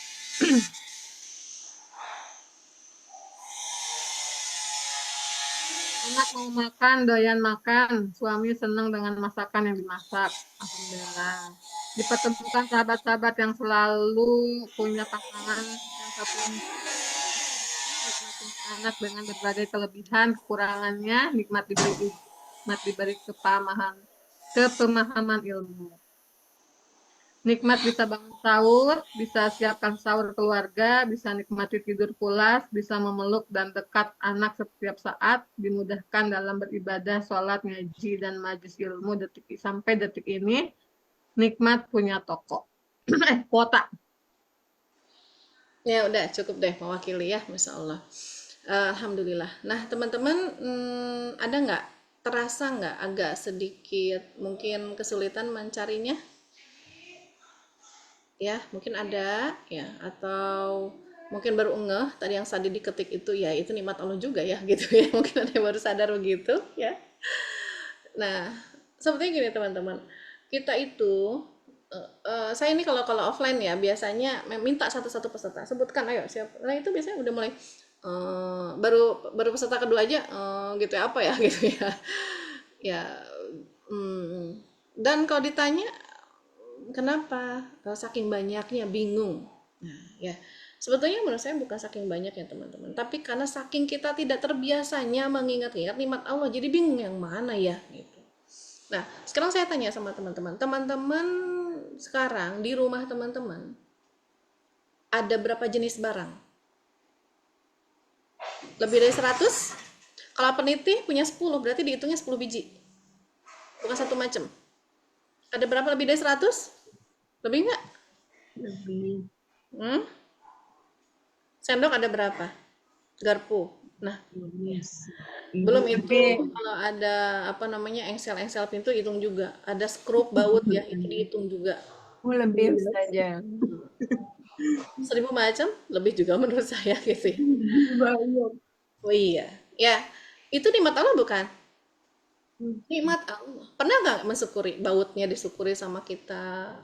Anak mau makan, doyan makan, suami senang dengan masakan yang dimasak. Alhamdulillah. Dipertemukan sahabat-sahabat yang selalu punya pasangan yang satu nikmat anak dengan berbagai kelebihan, kekurangannya, nikmat diberi kepemahaman ilmu. Nikmat bisa bangun sahur, bisa siapkan sahur keluarga, bisa nikmati tidur pulas, bisa memeluk dan dekat anak setiap saat, dimudahkan dalam beribadah, sholat, ngaji, dan majelis ilmu sampai detik ini. Nikmat punya toko. Kuota. Ya udah cukup deh mewakili ya, Masya Allah. Alhamdulillah. Nah teman-teman, ada nggak, terasa nggak agak sedikit mungkin kesulitan mencarinya? Ya mungkin ada ya, atau mungkin baru ngeh tadi yang tadi diketik itu ya itu nikmat Allah juga ya gitu ya. Mungkin ada yang baru sadar begitu ya. Nah sepertinya gini teman-teman, kita itu saya ini kalau offline ya biasanya minta satu-satu peserta sebutkan, ayo siapa. Nah itu biasanya udah mulai baru peserta kedua aja gitu ya, apa ya gitu ya ya. Dan kalau ditanya kenapa, saking banyaknya bingung. Nah ya sebetulnya menurut saya bukan saking banyak ya teman-teman, tapi karena saking kita tidak terbiasanya mengingat-ingat nikmat Allah jadi bingung yang mana ya gitu. Nah sekarang saya tanya sama teman-teman sekarang di rumah teman-teman ada berapa jenis barang? Lebih dari 100? Kalau peniti punya 10, berarti dihitungnya 10 biji, bukan satu macam. Ada berapa lebih dari 100? Lebih nggak? Lebih. Sendok ada berapa? Garpu. Nah, Yes. belum itu kalau ada apa namanya engsel pintu hitung juga. Ada skrup baut ya, itu dihitung juga. Lebih saja. 1000 macam lebih juga menurut saya gitu ya. Banyak. Oh iya, ya itu nikmat Allah bukan? Nikmat Allah. Pernah nggak mensyukuri bautnya, disyukuri sama kita,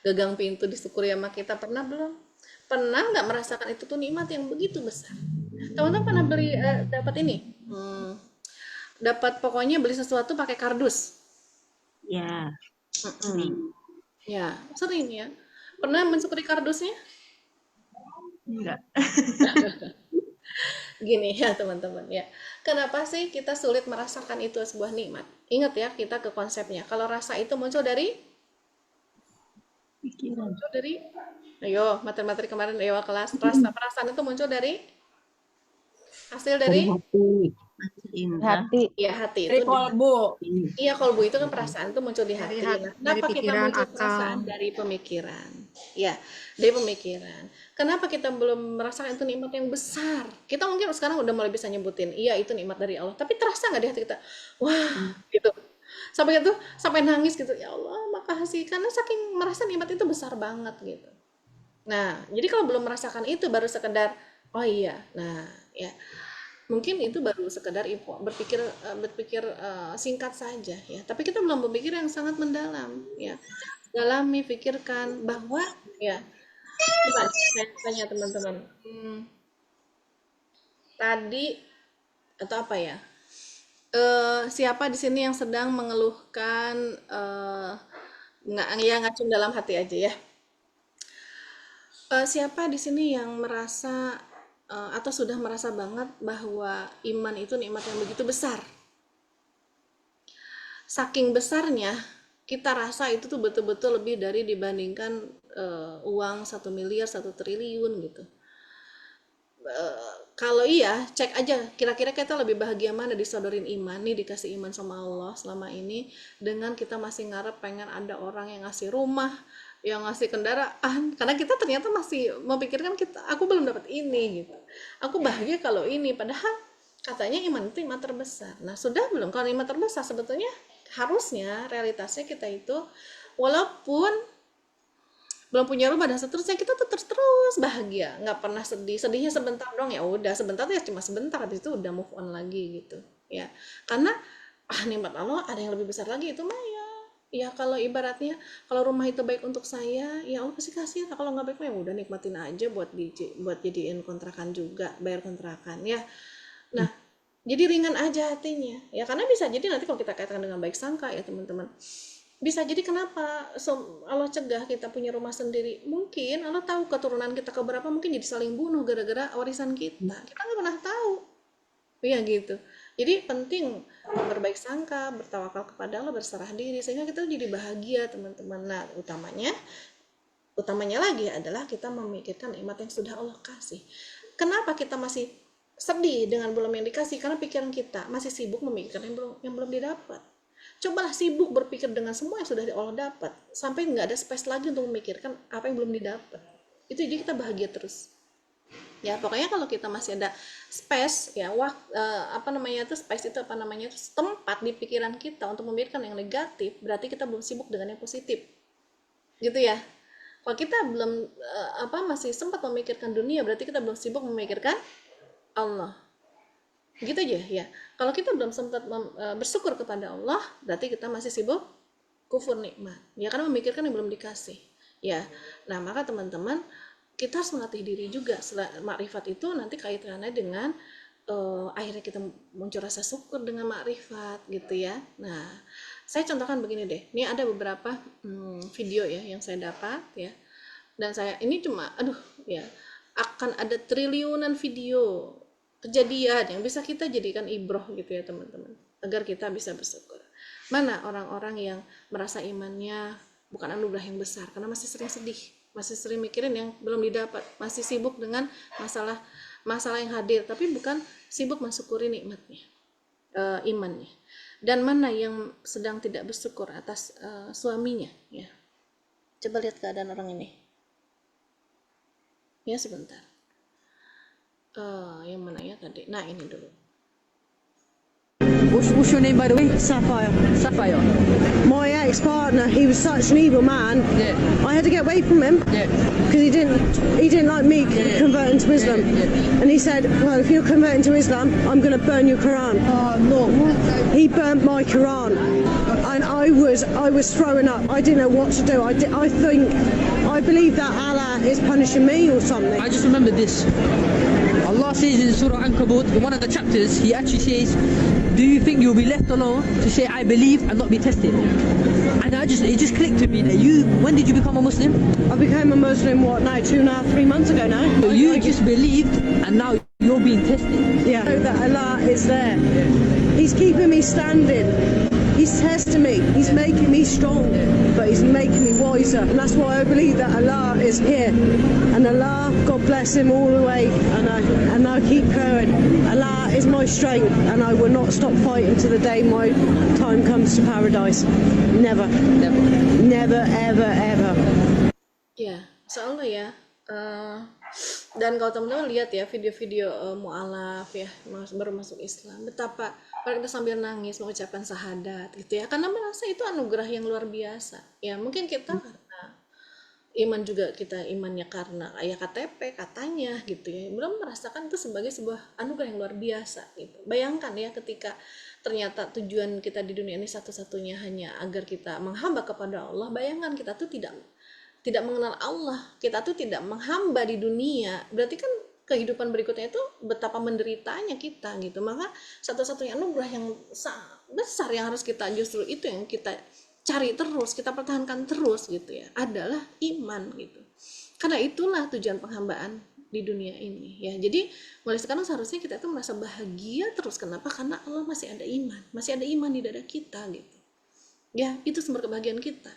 gagang pintu disyukuri sama kita, pernah belum? Pernah nggak merasakan itu tuh nikmat yang begitu besar? Teman-teman pernah beli dapat ini? Dapat pokoknya beli sesuatu pakai kardus. Ya. Ya, sering ya. Pernah mensyukuri kardusnya? Enggak. Gini ya teman-teman ya. Kenapa sih kita sulit merasakan itu sebuah nikmat? Ingat ya kita ke konsepnya. Kalau rasa itu muncul dari Pikiran. ayo materi-materi kemarin ayo kelas perasaan itu muncul dari hasil dari Hati. ya hati Dari itu kolbu. iya kolbu itu kan perasaan itu muncul di hati. Nah, kenapa kita pikiran, muncul akal. perasaan dari pemikiran? Ya, dari pemikiran. Kenapa kita belum merasakan itu nikmat yang besar? Kita mungkin sekarang udah mulai bisa nyebutin, iya itu nikmat dari Allah. Tapi terasa nggak di hati kita? Wah, gitu. Sampai nangis gitu. Ya Allah, makasih. Karena saking merasa nikmat itu besar banget gitu. Nah, jadi kalau belum merasakan itu baru sekedar, oh iya. Nah, ya mungkin itu baru sekedar berpikir singkat saja ya, tapi kita belum berpikir yang sangat mendalam ya. Dalami, pikirkan bahwa ya coba saya tanya teman-teman tadi atau apa ya, siapa di sini yang sedang mengeluhkan ngacung dalam hati aja ya. Siapa di sini yang merasa atau sudah merasa banget bahwa iman itu nikmat yang begitu besar. Saking besarnya kita rasa itu tuh betul-betul lebih dari dibandingkan uang 1 miliar 1 triliun gitu. Kalau iya cek aja kira-kira kita lebih bahagia mana disodorin iman nih, dikasih iman sama Allah selama ini, dengan kita masih ngarep pengen ada orang yang ngasih rumah, yang ngasih kendaraan, karena kita ternyata masih memikirkan aku belum dapat ini gitu, aku bahagia kalau ini, padahal katanya iman itu iman terbesar. Nah sudah belum, kalau iman terbesar sebetulnya harusnya realitasnya kita itu walaupun belum punya rumah dan seterusnya, kita tuh terus bahagia, nggak pernah sedih. Sedihnya sebentar dong, ya udah sebentar tuh ya, cuma sebentar, habis itu udah move on lagi gitu ya. Karena nikmat Allah ada yang lebih besar lagi, itu mah ya kalau ibaratnya kalau rumah itu baik untuk saya, ya Allah pasti kasih. Kalau nggak baik mah ya udah nikmatin aja, buat jadiin kontrakan juga, bayar kontrakan ya. Nah, jadi ringan aja hatinya ya, karena bisa jadi nanti kalau kita kaitkan dengan baik sangka ya teman-teman, bisa jadi kenapa Allah cegah kita punya rumah sendiri, mungkin Allah tahu keturunan kita keberapa, mungkin jadi saling bunuh gara-gara warisan kita nggak pernah tahu ya gitu. Jadi penting berbaik sangka, bertawakal kepada Allah, berserah diri, sehingga kita jadi bahagia teman-teman. Nah, utamanya lagi adalah kita memikirkan nikmat yang sudah Allah kasih. Kenapa kita masih sedih dengan belum yang dikasih? Karena pikiran kita masih sibuk memikirkan yang belum didapat. Cobalah sibuk berpikir dengan semua yang sudah Allah dapat, sampai nggak ada space lagi untuk memikirkan apa yang belum didapat. Itu jadi kita bahagia terus. Ya pokoknya kalau kita masih ada space ya, space itu tempat di pikiran kita untuk memikirkan yang negatif, berarti kita belum sibuk dengan yang positif. Gitu ya. Kalau kita belum masih sempat memikirkan dunia, berarti kita belum sibuk memikirkan Allah. Gitu aja ya. Kalau kita belum sempat bersyukur kepada Allah, berarti kita masih sibuk kufur nikmat. Ya karena memikirkan yang belum dikasih. Ya. Nah, maka teman-teman, kita harus melatih diri juga. Makrifat itu nanti kaitannya dengan akhirnya kita muncul rasa syukur dengan makrifat gitu ya. Nah, saya contohkan begini deh. Ini ada beberapa video ya yang saya dapat ya. Dan saya ini cuma akan ada triliunan video kejadian yang bisa kita jadikan ibroh gitu ya teman-teman, agar kita bisa bersyukur. Mana orang-orang yang merasa imannya bukan anugerah yang besar karena masih sering sedih, masih sering mikirin yang belum didapat, masih sibuk dengan masalah yang hadir, tapi bukan sibuk mensyukuri nikmatnya, imannya. Dan mana yang sedang tidak bersyukur atas suaminya ya. Coba lihat keadaan orang ini ya, sebentar. Yang mana ya tadi? Nah, ini dulu. What's your name, by the way? Sapphire. Sapphire. My ex-partner, he was such an evil man. Yeah. I had to get away from him Yeah. because he didn't like me converting to Islam. And he said, well, if you're converting to Islam, I'm going to burn your Quran. Oh no. He burnt my Quran, and I was throwing up. I didn't know what to do. I believe that Allah is punishing me or something. I just remember this. Allah says in Surah Ankabut, in one of the chapters, He actually says, do you think you'll be left alone to say I believe and not be tested? And it just clicked to me that when did you become a Muslim? I became a Muslim, 2.5, 3 months ago now. So you just believed and now you're being tested. Yeah, I know that Allah is there. He's keeping me standing. He's testing me. He's making me strong, but He's making me wiser. And that's why I believe that Allah is here. And Allah, God bless Him all the way. And I keep going. Allah is my strength, and I will not stop fighting to the day my time comes to paradise. Never. Never, ever, ever. Ya, insya Allah ya. Dan kalau teman-teman lihat ya video-video mu'alaf ya, baru masuk Islam, betapa mereka sambil nangis mengucapkan syahadat gitu ya, karena merasa itu anugerah yang luar biasa ya. Mungkin kita karena iman juga, kita imannya karena kayak KTP katanya gitu ya, belum merasakan itu sebagai sebuah anugerah yang luar biasa gitu. Bayangkan ya, ketika ternyata tujuan kita di dunia ini satu-satunya hanya agar kita menghamba kepada Allah, bayangkan kita tuh tidak mengenal Allah, kita tuh tidak menghamba di dunia, berarti kan kehidupan berikutnya itu betapa menderitanya kita gitu. Maka satu-satunya anugerah yang besar yang harus kita, justru itu yang kita cari terus, kita pertahankan terus gitu ya, adalah iman gitu. Karena itulah tujuan penghambaan di dunia ini ya. Jadi mulai sekarang seharusnya kita itu merasa bahagia terus. Kenapa? Karena Allah masih ada iman di dada kita gitu ya. Itu sumber kebahagiaan kita.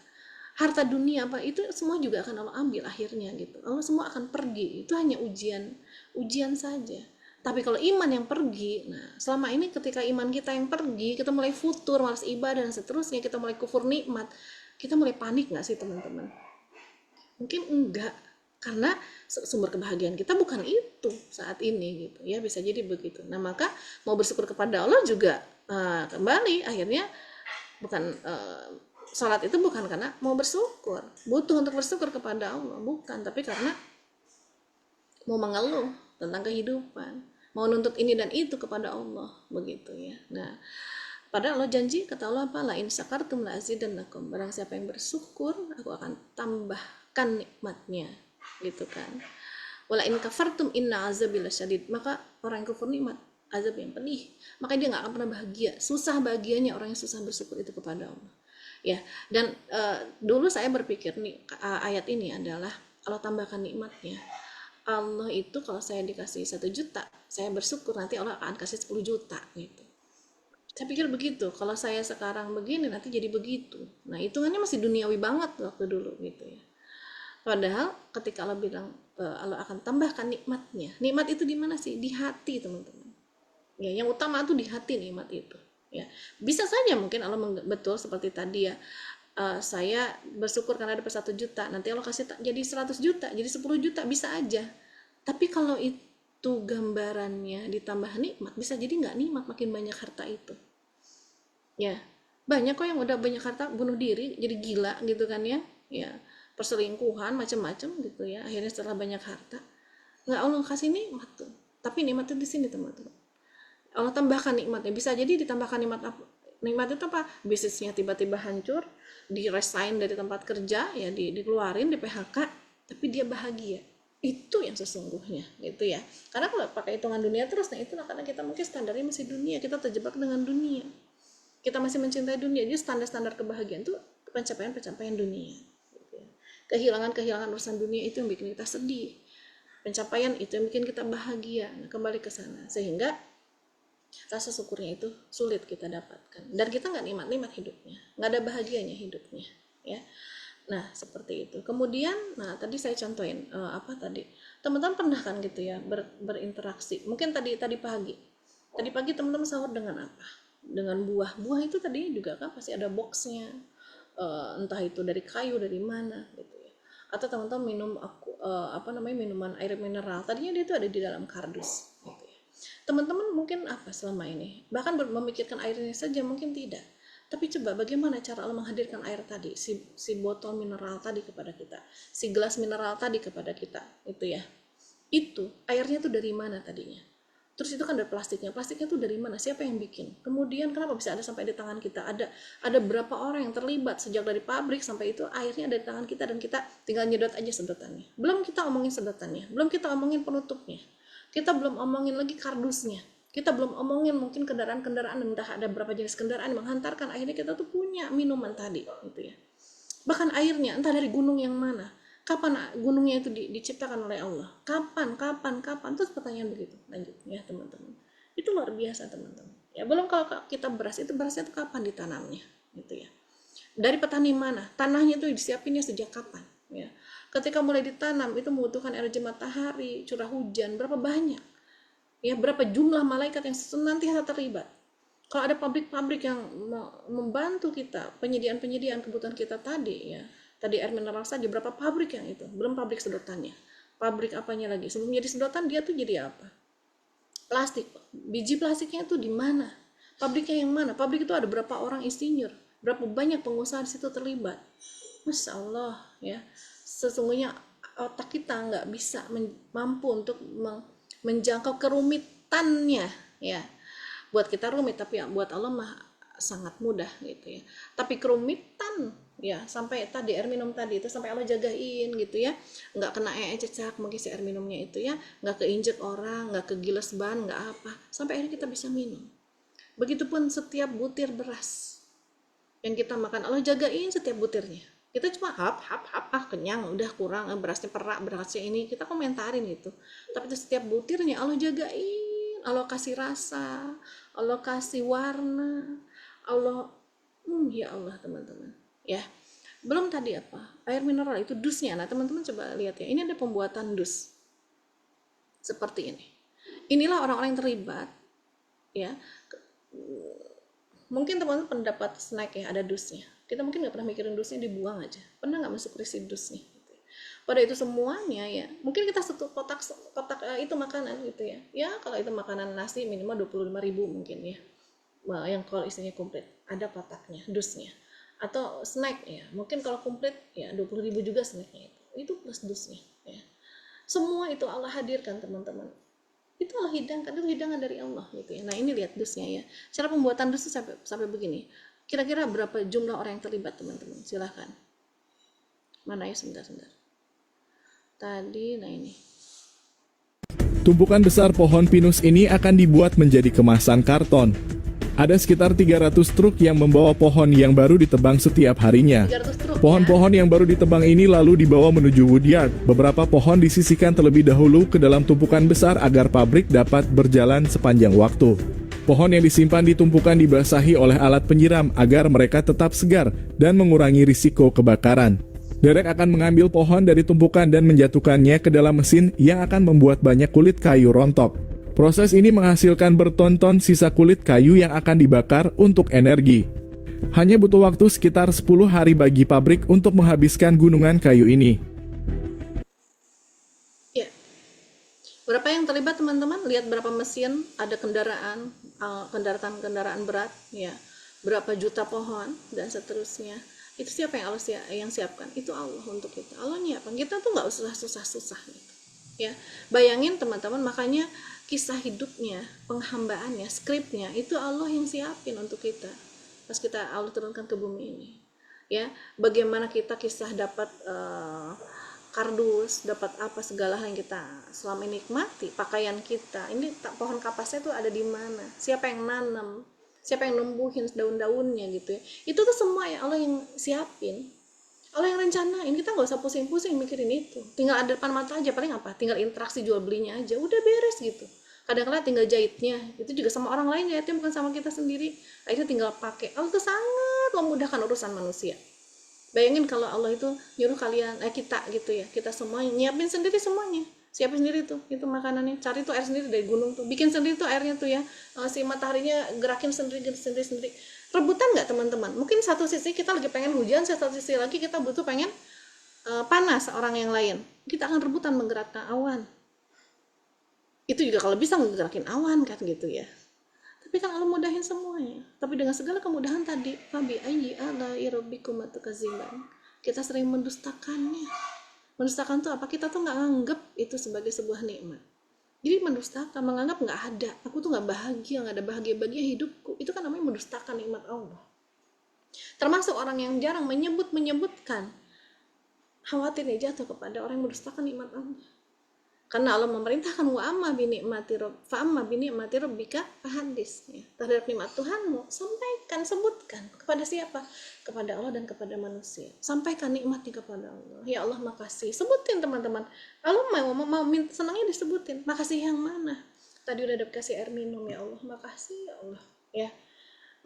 Harta dunia apa itu semua juga akan Allah ambil akhirnya gitu. Allah semua akan pergi. Itu hanya ujian saja. Tapi kalau iman yang pergi, nah selama ini ketika iman kita yang pergi, kita mulai futur, malas ibadah dan seterusnya, kita mulai kufur nikmat, kita mulai panik nggak sih teman-teman? Mungkin enggak, karena sumber kebahagiaan kita bukan itu saat ini gitu ya, bisa jadi begitu. Nah maka mau bersyukur kepada Allah juga kembali akhirnya bukan Salat itu bukan karena mau bersyukur, butuh untuk bersyukur kepada Allah, bukan, tapi karena mau mengeluh tentang kehidupan, mau nuntut ini dan itu kepada Allah, begitu ya. Nah, padahal Allah janji, kata Allah apa? La in syakartum la azidannakum. Barang siapa yang bersyukur, aku akan tambahkan nikmatnya, gitu kan. Wala in kafartum inna azabi lasyadid. Maka orang yang kufur nikmat, azab yang pedih, maka dia nggak akan pernah bahagia. Susah bahagianya orang yang susah bersyukur itu kepada Allah. Ya, dan dulu saya berpikir nih ayat ini adalah Allah tambahkan nikmatnya. Allah itu kalau saya dikasih 1 juta, saya bersyukur nanti Allah akan kasih 10 juta gitu. Saya pikir begitu, kalau saya sekarang begini nanti jadi begitu. Nah, hitungannya masih duniawi banget waktu dulu gitu ya. Padahal ketika Allah bilang Allah akan tambahkan nikmatnya. Nikmat itu di mana sih? Di hati, teman-teman. Ya, yang utama itu di hati nikmat itu. Ya, bisa saja mungkin Allah betul seperti tadi ya. Saya bersyukur karena dapat 1 juta, nanti Allah kasih jadi 100 juta, jadi 10 juta, bisa aja. Tapi kalau itu gambarannya ditambah nikmat, bisa jadi nggak nikmat makin banyak harta itu. Ya, banyak kok yang udah banyak harta bunuh diri, jadi gila gitu kan ya. Ya, perselingkuhan macam-macam gitu ya. Akhirnya setelah banyak harta, nggak Allah kasih nikmat tuh. Tapi nikmat itu di sini teman-teman. Allah tambahkan nikmatnya. Bisa jadi ditambahkan nikmat apa? Nikmat itu apa? Bisnisnya tiba-tiba hancur, di-resign dari tempat kerja, ya dikeluarin, di PHK, tapi dia bahagia. Itu yang sesungguhnya, gitu ya. Karena kalau pakai hitungan dunia terus, nah itulah karena kita mungkin standarnya masih dunia, kita terjebak dengan dunia. Kita masih mencintai dunia, jadi standar-standar kebahagiaan itu pencapaian-pencapaian dunia. Gitu ya. Kehilangan-kehilangan urusan dunia itu yang bikin kita sedih. Pencapaian itu yang bikin kita bahagia. Nah, kembali ke sana. Sehingga rasa syukurnya itu sulit kita dapatkan, dan kita nggak nikmat hidupnya, nggak ada bahagianya hidupnya ya. Nah, seperti itu. Kemudian, nah tadi saya contohin apa tadi, teman-teman pernah kan gitu ya berinteraksi, mungkin tadi pagi teman-teman sahur dengan apa, dengan buah itu tadi juga kan pasti ada boxnya, entah itu dari kayu dari mana gitu ya, atau teman-teman minum minuman air mineral, tadinya dia itu ada di dalam kardus gitu. Teman-teman mungkin apa selama ini? Bahkan memikirkan airnya saja mungkin tidak. Tapi coba bagaimana cara Allah menghadirkan air tadi, si botol mineral tadi kepada kita, si gelas mineral tadi kepada kita, itu ya. Itu airnya tuh dari mana tadinya? Terus itu kan ada plastiknya tuh dari mana? Siapa yang bikin? Kemudian kenapa bisa ada sampai di tangan kita? Ada berapa orang yang terlibat sejak dari pabrik sampai itu airnya ada di tangan kita, dan kita tinggal nyedot aja sedotannya. Belum kita omongin sedotannya, belum kita omongin penutupnya. Kita belum omongin lagi kardusnya. Kita belum omongin mungkin kendaraan-kendaraan, entah ada berapa jenis kendaraan yang menghantarkan akhirnya kita tuh punya minuman tadi gitu ya. Bahkan airnya entah dari gunung yang mana. Kapan gunungnya itu diciptakan oleh Allah? Kapan? Terus pertanyaan begitu. Lanjut ya teman-teman. Itu luar biasa teman-teman. Ya, belum kalau kita berasnya itu kapan ditanamnya gitu ya. Dari petani mana? Tanahnya itu disiapinnya sejak kapan ya. Ketika mulai ditanam itu membutuhkan energi matahari, curah hujan, berapa banyak? Ya, berapa jumlah malaikat yang senantiasa terlibat. Kalau ada pabrik-pabrik yang membantu kita, penyediaan kebutuhan kita tadi ya. Tadi air mineral saja berapa pabrik yang itu? Belum pabrik sedotannya. Pabrik apanya lagi? Sebelum jadi sedotan dia tuh jadi apa? Plastik. Biji plastiknya itu di mana? Pabriknya yang mana? Pabrik itu ada berapa orang insinyur? Berapa banyak pengusaha di situ terlibat? Masya Allah ya. Sesungguhnya otak kita nggak bisa mampu untuk menjangkau kerumitannya ya. Buat kita rumit, tapi buat Allah mah sangat mudah gitu ya. Tapi kerumitan ya, sampai tadi air minum tadi itu sampai Allah jagain gitu ya, nggak kena cecak mungkin si air minumnya itu ya, nggak keinjek orang, nggak kegiles ban, nggak apa, sampai akhirnya kita bisa minum. Begitupun setiap butir beras yang kita makan, Allah jagain setiap butirnya. Kita cuma kenyang, udah kurang, berasnya perak, berasnya ini, kita komentarin gitu. Tapi itu setiap butirnya Allah jagain, Allah kasih rasa, Allah kasih warna, Allah, ya Allah teman-teman, ya. Belum tadi apa? Air mineral itu dusnya. Nah teman-teman coba lihat ya, ini ada pembuatan dus seperti ini. Inilah orang-orang yang terlibat, ya. Mungkin teman-teman pendapat snack ya, ada dusnya. Kita mungkin nggak pernah mikirin dusnya, dibuang aja. Pernah nggak masuk risi dus nih? Pada itu semuanya ya, mungkin kita satu kotak itu makanan gitu ya. Ya kalau itu makanan nasi minimal 25.000 mungkin ya. Yang kalau isinya komplit ada kotaknya, dusnya. atau snack ya, mungkin kalau komplit ya 20.000 juga snacknya itu plus dusnya ya. Semua itu Allah hadirkan teman-teman, itu Allah hidangkan, itu hidangan dari Allah gitu ya. Nah ini lihat dusnya ya, cara pembuatan dus sampai begini. Kira-kira berapa jumlah orang yang terlibat teman-teman? Silahkan. Mana ya, sebentar tadi. Nah ini Tumpukan besar pohon pinus ini akan dibuat menjadi kemasan karton. Ada sekitar 300 truk yang membawa pohon yang baru ditebang setiap harinya. 300 truk Pohon-pohon yang baru ditebang ini lalu dibawa menuju woodyard. Beberapa pohon disisihkan terlebih dahulu ke dalam tumpukan besar agar pabrik dapat berjalan sepanjang waktu. Pohon yang disimpan di tumpukan dibasahi oleh alat penyiram agar mereka tetap segar dan mengurangi risiko kebakaran. Derek akan mengambil pohon dari tumpukan dan menjatuhkannya ke dalam mesin yang akan membuat banyak kulit kayu rontok. Proses ini menghasilkan berton-ton sisa kulit kayu yang akan dibakar untuk energi. Hanya butuh waktu sekitar 10 hari bagi pabrik untuk menghabiskan gunungan kayu ini. ya. Berapa yang terlibat teman-teman? Lihat berapa mesin, ada kendaraan berat ya, berapa juta pohon dan seterusnya. Itu siapa yang Allah yang siapkan? Itu Allah untuk kita. Allah nyiapkan. Kita tuh nggak usah susah-susah gitu. Ya, bayangin teman-teman, makanya kisah hidupnya, penghambaannya, skripnya itu Allah yang siapin untuk kita. Pas kita Allah turunkan ke bumi ini. Ya, bagaimana kita kisah dapat kardus, dapat apa segala hal yang kita selama ini nikmati, pakaian kita. Ini pohon kapasnya tuh ada di mana? Siapa yang nanam? Siapa yang numbuhin daun-daunnya gitu ya. Itu tuh semua ya Allah yang siapin, Allah yang rencanain. Kita nggak usah pusing-pusing mikirin itu, tinggal ada depan mata aja. Paling apa, tinggal interaksi jual belinya aja, udah beres gitu. Kadang-kadang tinggal jahitnya, itu juga sama orang lain jahitnya, bukan sama kita sendiri. Akhirnya tinggal pakai. Allah tuh sangat memudahkan urusan manusia. Bayangin kalau Allah itu nyuruh kalian, kita gitu ya, kita semua nyiapin sendiri semuanya, siapin sendiri tuh itu makanannya, cari tuh air sendiri dari gunung tuh, bikin sendiri tuh airnya tuh ya, si mataharinya gerakin sendiri. Rebutan nggak teman-teman? Mungkin satu sisi kita lagi pengen hujan, satu sisi lagi kita butuh pengen panas orang yang lain, kita akan rebutan menggerakkan awan. Itu juga kalau bisa ngegerakin awan kan gitu ya. Tapi kan Allah mudahin semuanya. Tapi dengan segala kemudahan tadi, fabi ayyi ala'i rabbikum tukadziban, kita sering mendustakannya. Mendustakan tuh apa? Kita tuh nggak nganggep itu sebagai sebuah nikmat. Jadi mendustakan, menganggap nggak ada. Aku tuh nggak bahagia, nggak ada bahagia hidupku. Itu kan namanya mendustakan nikmat Allah. Termasuk orang yang jarang menyebutkan, khawatir nih jatuh kepada orang yang mendustakan nikmat Allah. Karena Allah memerintahkan wa amma bi ni'mati rabbika fahadis ya. Terhadap nikmat Tuhanmu sampaikan, sebutkan. Kepada siapa? Kepada Allah dan kepada manusia. Sampaikan nikmatnya kepada Allah. Ya Allah makasih. Sebutin teman-teman. Allah mau minta senangnya disebutin. Makasih yang mana? Tadi udah dikasih air minum, ya Allah makasih ya Allah ya.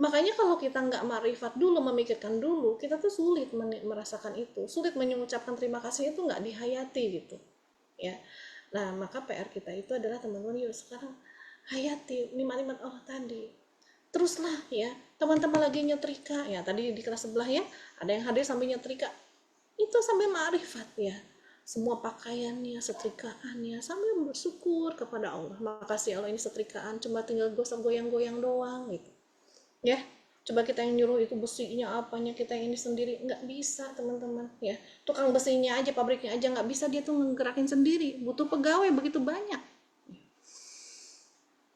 Makanya kalau kita nggak ma'rifat dulu, memikirkan dulu, kita tuh sulit merasakan itu, sulit mengucapkan terima kasih, itu nggak dihayati gitu ya. Nah, maka PR kita itu adalah teman-teman, yuk sekarang hayati nikmat-nikmat Allah tadi. Teruslah ya, teman-teman lagi nyetrika ya, tadi di kelas sebelah ya, ada yang hadir sambil nyetrika. Itu sambil ma'rifat ya. Semua pakaiannya, setrikaannya, sambil bersyukur kepada Allah. Makasih Allah, ini setrikaan cuma tinggal gosok goyang-goyang doang gitu. Ya. Coba kita yang nyuruh itu besinya apanya, kita yang ini sendiri, nggak bisa teman-teman ya. Tukang besinya aja, pabriknya aja nggak bisa dia tuh ngegerakin sendiri, butuh pegawai begitu banyak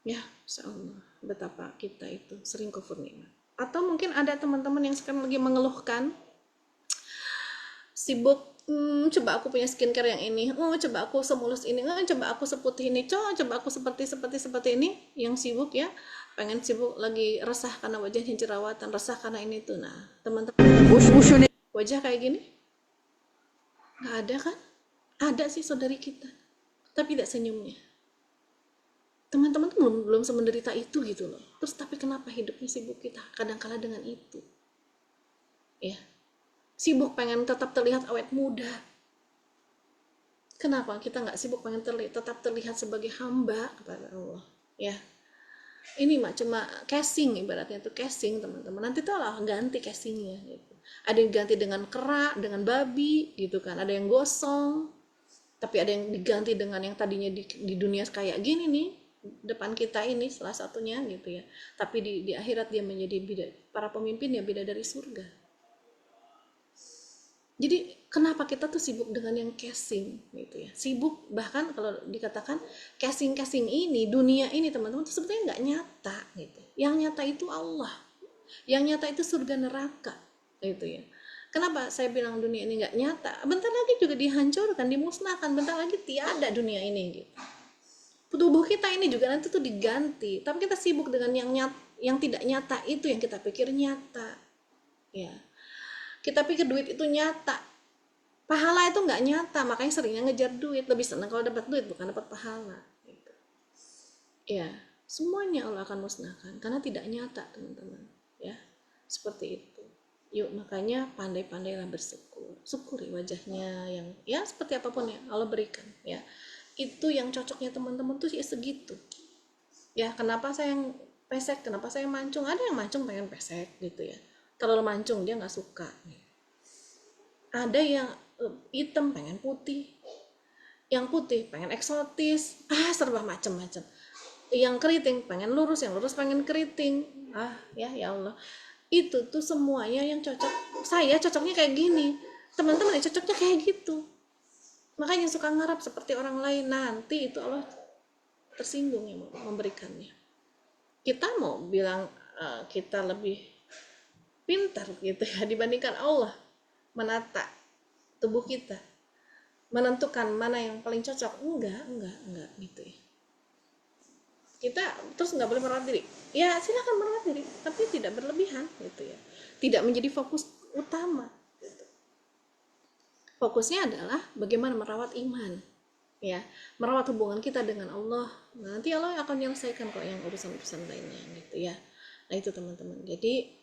ya. Insyaallah betapa kita itu sering kufur nikmat. Atau mungkin ada teman-teman yang sekarang lagi mengeluhkan sibuk, coba aku punya skincare yang ini, coba aku semulus ini, coba aku seputih ini, coba aku seperti ini, yang sibuk ya, pengen sibuk lagi resah karena wajahnya jerawatan, resah karena ini tuh. Nah teman-teman, wajah kayak gini nggak ada kan? Ada sih saudari kita, tapi tidak senyumnya. Teman-teman tuh belum semenderita itu gitu loh. Terus tapi kenapa hidupnya sibuk kita kadang-kala dengan itu ya. Sibuk pengen tetap terlihat awet muda. Kenapa kita nggak sibuk pengen tetap terlihat sebagai hamba kepada Allah ya. Ini cuma casing, ibaratnya itu casing teman-teman. Nanti tuh Allah ganti casingnya gitu. Ada yang ganti dengan kerak, dengan babi gitu kan. Ada yang gosong. Tapi ada yang diganti dengan yang tadinya di dunia kayak gini nih, depan kita ini salah satunya gitu ya. Tapi di akhirat dia menjadi para pemimpin ya, beda dari surga. Jadi kenapa kita tuh sibuk dengan yang casing gitu ya? Sibuk, bahkan kalau dikatakan casing-casing ini, dunia ini teman-teman itu sebetulnya nggak nyata gitu. Yang nyata itu Allah. Yang nyata itu surga neraka gitu ya. Kenapa saya bilang dunia ini nggak nyata? Bentar lagi juga dihancurkan, dimusnahkan, bentar lagi tiada dunia ini gitu. Tubuh kita ini juga nanti tuh diganti, tapi kita sibuk dengan yang tidak nyata itu yang kita pikir nyata. Ya. Kita pikir duit itu nyata. Pahala itu nggak nyata, makanya seringnya ngejar duit. Lebih senang kalau dapat duit bukan dapat pahala. Gitu. Ya, semuanya Allah akan musnahkan karena tidak nyata, teman-teman. Ya, seperti itu. Yuk, makanya pandai-pandailah bersyukur. Syukuri wajahnya yang ya seperti apapun ya Allah berikan. Ya, itu yang cocoknya teman-teman tuh ya segitu. Ya, kenapa saya yang pesek? Kenapa saya mancung? Ada yang mancung pengen pesek gitu ya. Terlalu mancung dia nggak suka. Ada yang hitam pengen putih, yang putih pengen eksotis, serba macam-macam. Yang keriting pengen lurus, yang lurus pengen keriting. Ya Allah, itu tuh semuanya yang cocok. Saya cocoknya kayak gini, teman-teman ya cocoknya kayak gitu. Makanya suka ngarap seperti orang lain, nanti itu Allah tersinggung yang memberikannya. Kita mau bilang kita lebih pintar gitu ya dibandingkan Allah menata tubuh kita, menentukan mana yang paling cocok. Enggak gitu ya. Kita terus nggak boleh merawat diri. Ya silakan merawat diri, tapi tidak berlebihan gitu ya. Tidak menjadi fokus utama. Gitu. Fokusnya adalah bagaimana merawat iman, ya, merawat hubungan kita dengan Allah. Nanti Allah akan menyelesaikan kok yang urusan-urusan lainnya gitu ya. Nah itu teman-teman. Jadi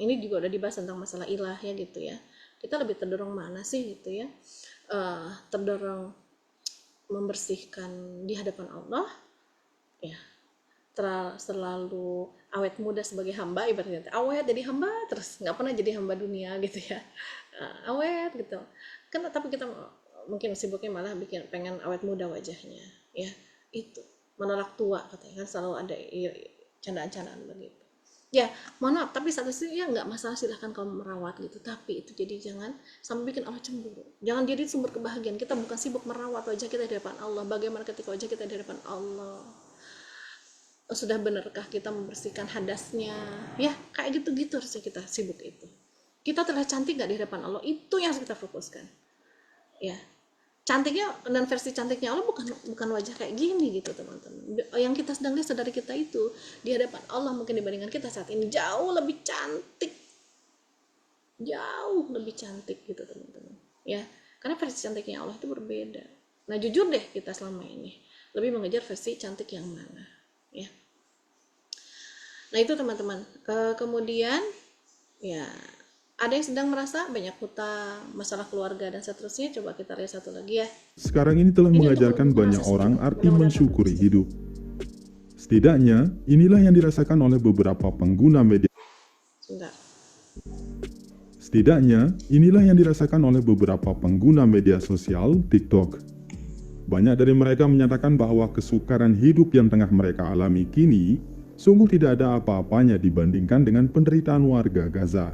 ini juga udah dibahas tentang masalah ilah ya gitu ya. Kita lebih terdorong mana sih gitu ya? Terdorong membersihkan di hadapan Allah, ya. Selalu awet muda sebagai hamba, ibaratnya awet jadi hamba terus, nggak pernah jadi hamba dunia gitu ya. Awet gitu. Kan tapi kita mungkin sibuknya malah pengen awet muda wajahnya, ya. Itu menolak tua katanya kan selalu ada candaan-candaan begitu. Ya, mohon maaf, tapi satu sisi ya nggak masalah, silahkan kamu merawat gitu. Tapi itu jadi jangan sampai bikin Allah cemburu. Jangan jadi sumber kebahagiaan. Kita bukan sibuk merawat wajah kita di hadapan Allah. Bagaimana ketika wajah kita di hadapan Allah? Sudah benarkah kita membersihkan hadasnya? Ya, kayak gitu-gitu harusnya kita sibuk itu. Kita terlihat cantik nggak di hadapan Allah? Itu yang harus kita fokuskan. Ya. Cantiknya dan versi cantiknya Allah bukan wajah kayak gini gitu teman-teman. Yang kita sedang lihat saudara kita itu di hadapan Allah mungkin dibandingkan kita saat ini jauh lebih cantik gitu teman-teman ya, karena versi cantiknya Allah itu berbeda. Nah jujur deh, kita selama ini lebih mengejar versi cantik yang mana ya. Nah itu teman-teman. Kemudian ya ada yang sedang merasa banyak hutang, masalah keluarga dan seterusnya. Coba kita lihat satu lagi ya. Sekarang ini telah mengajarkan banyak orang arti mensyukuri hidup. Setidaknya, inilah yang dirasakan oleh beberapa pengguna media. Setidaknya, inilah yang dirasakan oleh beberapa pengguna media sosial TikTok. Banyak dari mereka menyatakan bahwa kesukaran hidup yang tengah mereka alami kini sungguh tidak ada apa-apanya dibandingkan dengan penderitaan warga Gaza.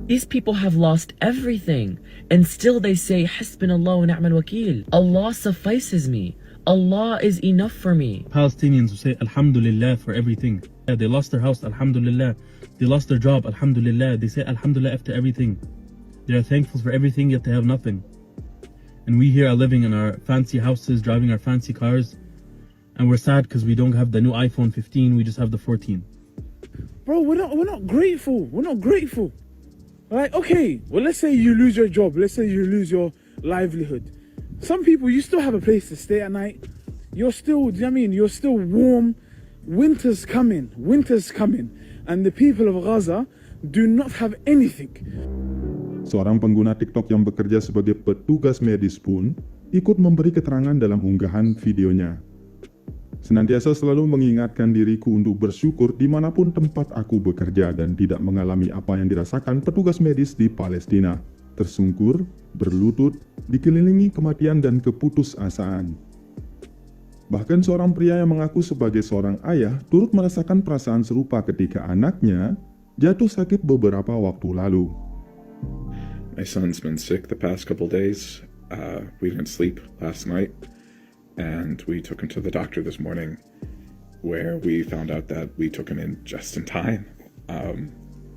These people have lost everything, and still they say, Hasbunallah wa ni'mal wakil. Allah suffices me. Allah is enough for me. Palestinians who say, Alhamdulillah for everything. They lost their house, Alhamdulillah. They lost their job, Alhamdulillah. They say, Alhamdulillah after everything. They are thankful for everything, yet they have nothing. And we here are living in our fancy houses, driving our fancy cars. And we're sad because we don't have the new iPhone 15, we just have the 14. Bro, we're not grateful. We're not grateful. Like, okay, well, let's say you lose your job. Let's say you lose your livelihood. Some people, you still have a place to stay at night. You're still, do you know what I mean? You're still warm. Winter's coming. And the people of Gaza do not have anything. Seorang pengguna TikTok yang bekerja sebagai petugas medis pun ikut memberi keterangan dalam unggahan videonya. Senantiasa selalu mengingatkan diriku untuk bersyukur dimanapun tempat aku bekerja dan tidak mengalami apa yang dirasakan petugas medis di Palestina. Tersungkur, berlutut, dikelilingi kematian dan keputusasaan. Bahkan seorang pria yang mengaku sebagai seorang ayah turut merasakan perasaan serupa ketika anaknya jatuh sakit beberapa waktu lalu. My son's been sick the past couple days. We didn't sleep last night, and we took him to the doctor this morning, where we found out that we took him in just in time.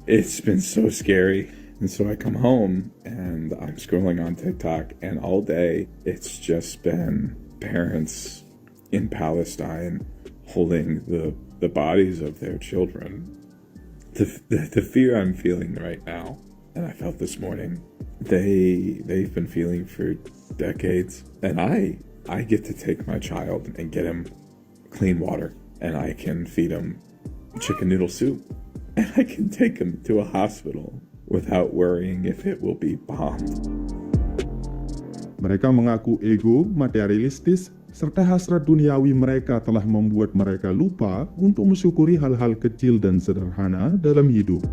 It's been so scary. And so I come home and I'm scrolling on TikTok, and all day it's just been parents in Palestine holding the bodies of their children. The fear I'm feeling right now, and I felt this morning, they've been feeling for decades. And I get to take my child and get him clean water, and I can feed him chicken noodle soup, and I can take him to a hospital without worrying if it will be bombed. Mereka mengaku ego, materialistis, serta hasrat duniawi mereka telah membuat mereka lupa untuk mensyukuri hal-hal kecil dan sederhana dalam hidup.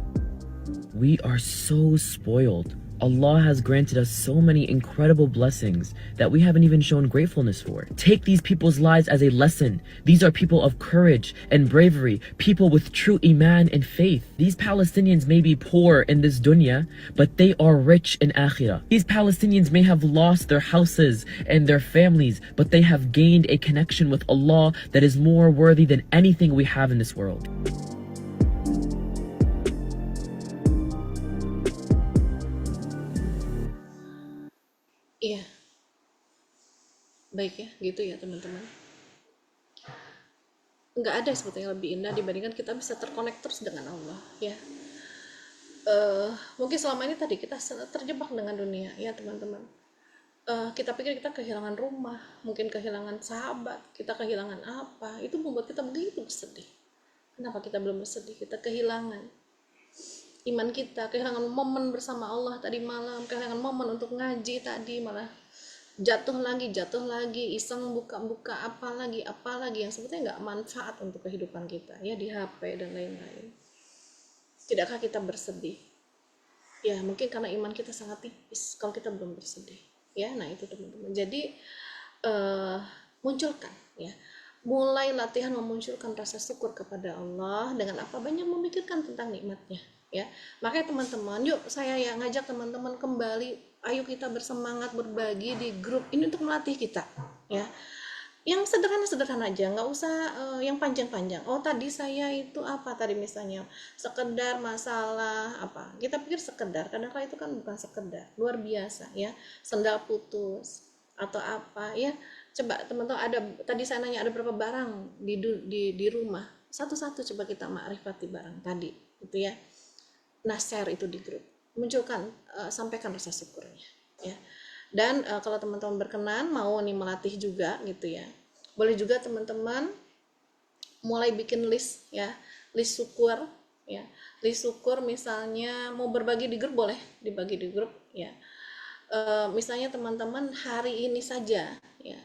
We are so spoiled. Allah has granted us so many incredible blessings that we haven't even shown gratefulness for. Take these people's lives as a lesson. These are people of courage and bravery, people with true iman and faith. These Palestinians may be poor in this dunya, but they are rich in akhirah. These Palestinians may have lost their houses and their families, but they have gained a connection with Allah that is more worthy than anything we have in this world. Iya, baik ya, gitu ya teman-teman. Nggak ada sebetulnya lebih indah dibandingkan kita bisa terkonek terus dengan Allah, ya. Mungkin selama ini tadi kita terjebak dengan dunia, ya teman-teman. Kita pikir kita kehilangan rumah, mungkin kehilangan sahabat, kita kehilangan apa, itu membuat kita begitu bersedih. Kenapa kita belum bersedih? Kita kehilangan iman kita, kehilangan momen bersama Allah tadi malam, kehilangan momen untuk ngaji tadi, malah jatuh lagi, iseng buka-buka apa lagi yang sebetulnya nggak manfaat untuk kehidupan kita, ya, di HP dan lain-lain. Tidakkah kita bersedih? Ya, mungkin karena iman kita sangat tipis kalau kita belum bersedih, ya. Nah itu teman-teman. Jadi munculkan, ya, mulai latihan memunculkan rasa syukur kepada Allah dengan apa? Banyak memikirkan tentang nikmatnya, ya. Makanya teman-teman, yuk saya ya ngajak teman-teman kembali, ayo kita bersemangat berbagi di grup ini untuk melatih kita, ya. Yang sederhana-sederhana aja, nggak usah yang panjang-panjang. Oh tadi saya itu apa tadi misalnya, sekedar masalah apa, kita pikir sekedar, kadang-kadang itu kan bukan sekedar, luar biasa, ya. Sendal putus atau apa, ya. Coba teman-teman, ada tadi saya nanya ada berapa barang di rumah, satu-satu coba kita makrifati barang tadi, gitu ya. Nah, share itu di grup, munculkan, sampaikan rasa syukurnya, ya. Dan kalau teman-teman berkenan mau nih melatih juga, gitu ya, boleh juga teman-teman mulai bikin list, ya, list syukur, ya, list syukur. Misalnya mau berbagi di grup, boleh dibagi di grup, ya. Misalnya teman-teman hari ini saja, ya,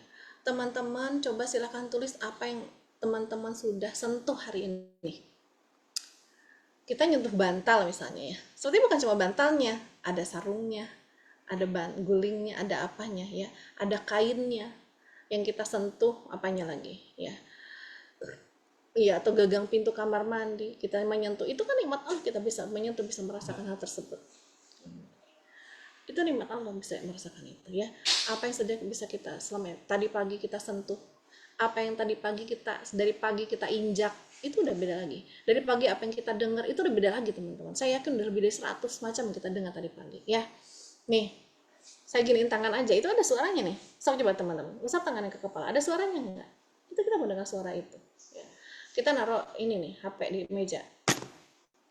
teman-teman coba silakan tulis apa yang teman-teman sudah sentuh hari ini. Kita nyentuh bantal misalnya, ya, seperti bukan cuma bantalnya, ada sarungnya, ada gulingnya, ada apanya, ya, ada kainnya yang kita sentuh, apanya lagi, ya, iya, atau gagang pintu kamar mandi kita menyentuh, itu kan nikmat Allah, kita bisa menyentuh, bisa merasakan hal tersebut. Itu nikmat Allah, bisa merasakan itu, ya. Apa yang sedang bisa kita selama tadi pagi kita sentuh, apa yang tadi pagi dari pagi kita injak, itu udah beda lagi. Dari pagi apa yang kita dengar itu udah beda lagi, teman-teman. Saya yakin udah lebih dari 100 macam kita dengar tadi pagi, ya. Nih, saya giniin tangan aja, itu ada suaranya nih. So, coba teman-teman, usap tangannya ke kepala, ada suaranya enggak? Itu kita mendengar suara itu, ya. Kita naruh ini nih, HP di meja,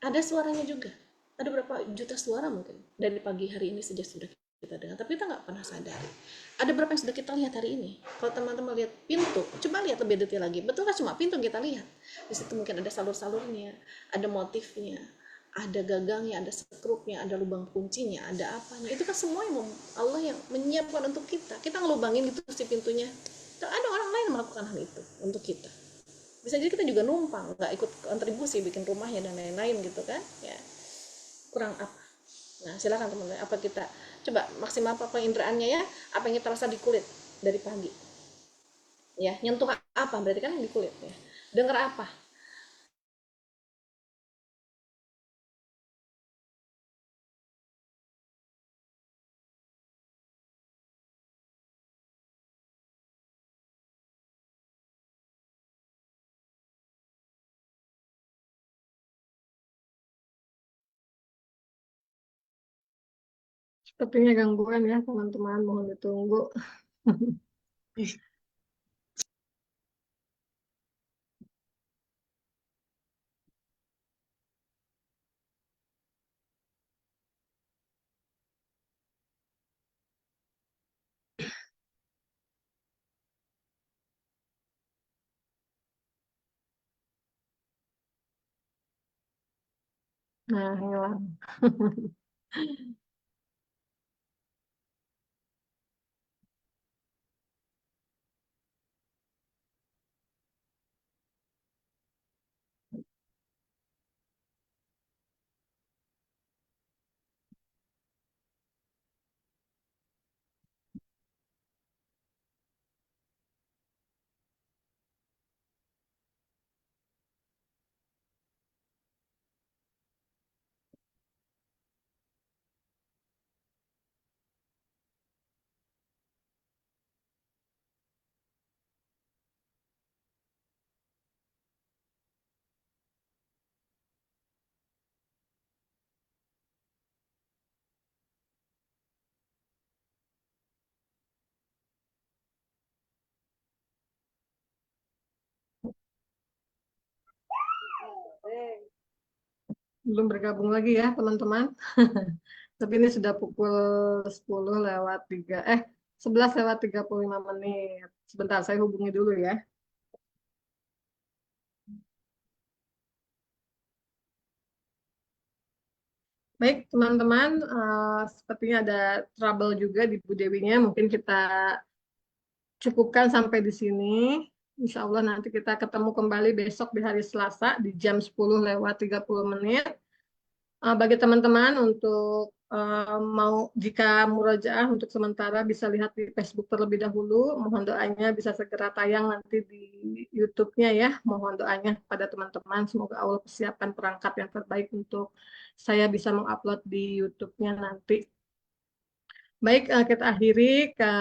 ada suaranya juga. Ada berapa juta suara mungkin dari pagi hari ini sejak sudah kita dengar, tapi kita nggak pernah sadari. Ada berapa yang sudah kita lihat hari ini? Kalau teman-teman lihat pintu, coba lihat lebih detail lagi. Betul kan cuma pintu kita lihat? Di situ mungkin ada salur-salurnya, ada motifnya, ada gagangnya, ada sekrupnya, ada lubang kuncinya, ada apanya. Itu kan semua yang Allah yang menyiapkan untuk kita. Kita ngelubangin gitu si pintunya. Ada orang lain yang melakukan hal itu untuk kita. Bisa jadi kita juga numpang, nggak ikut kontribusi bikin rumahnya dan lain-lain gitu kan? Ya, kurang apa? Nah, silakan teman-teman, apa kita coba maksimal apa penginderaannya, ya, apa yang kita rasa di kulit dari pagi, ya, nyentuh apa berarti kan yang di kulit, ya, dengar apa, Sepertinya gangguan ya teman-teman, mohon ditunggu. Nah, hilang. Belum bergabung lagi ya teman-teman. Tapi ini sudah pukul 11:35. Sebentar, saya hubungi dulu ya. Baik teman-teman, sepertinya ada trouble juga di Bu Dewinya. Mungkin kita cukupkan sampai di sini. Insya Allah nanti kita ketemu kembali besok di hari Selasa di jam 10:30. Bagi teman-teman untuk mau jika murojaah untuk sementara bisa lihat di Facebook terlebih dahulu. Mohon doanya bisa segera tayang nanti di YouTube-nya ya. Mohon doanya pada teman-teman. Semoga Allah persiapkan perangkat yang terbaik untuk saya bisa mengupload di YouTube-nya nanti. Baik, kita akhiri ke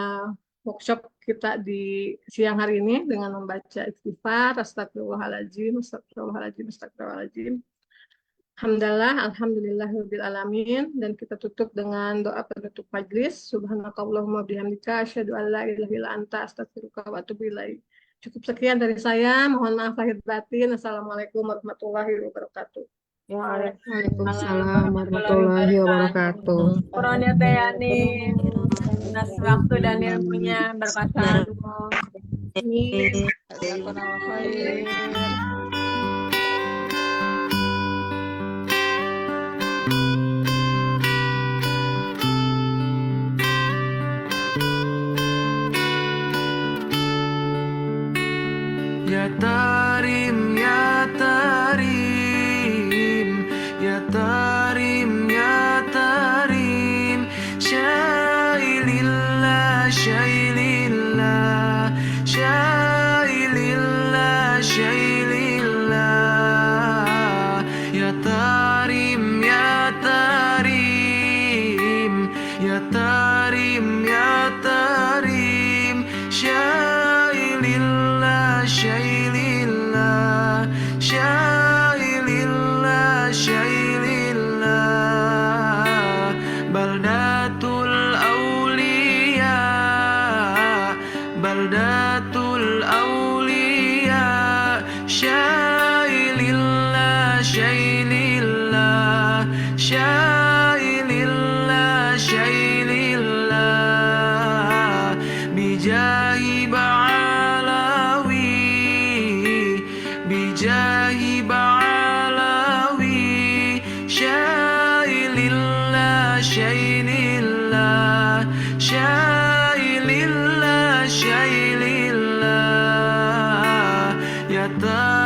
workshop kita di siang hari ini dengan membaca istighfar, astagfirullahaladzim, astagfirullahaladzim, astagfirullahaladzim. Alhamdulillahirabbil alamin, dan kita tutup dengan doa penutup majlis. Subhanakallahumma bihamdika asyhadu an la ilaha illa anta astaghfiruka wa atubu ilaik. Cukup sekian dari saya. Mohon maaf lahir batin. Assalamualaikum warahmatullahi wabarakatuh. Waalaikumsalam warahmatullahi wabarakatuh. Purnia Teyani, atas waktu dan ilmunya, berkat selalu. Ya Tarim, Ya Tarim, Ya Tarim, Ya Tarim, Syailillah, Syailillah, Syailillah, Syailillah, Ya Tarim, Ya Tarim, Ya Tarim, Ya Tarim, Syailillah, Syailillah, Syailillah, Syailillah, Baldatul Auliya, Baldatul Auliya, Syailillah, Syailillah, Syailillah, Syailillah, Bijahi Ba'alawi, Bijahi Ba'alawi, Syailillah, Syailillah, Syailillah, Syailillah, Ya Tarim.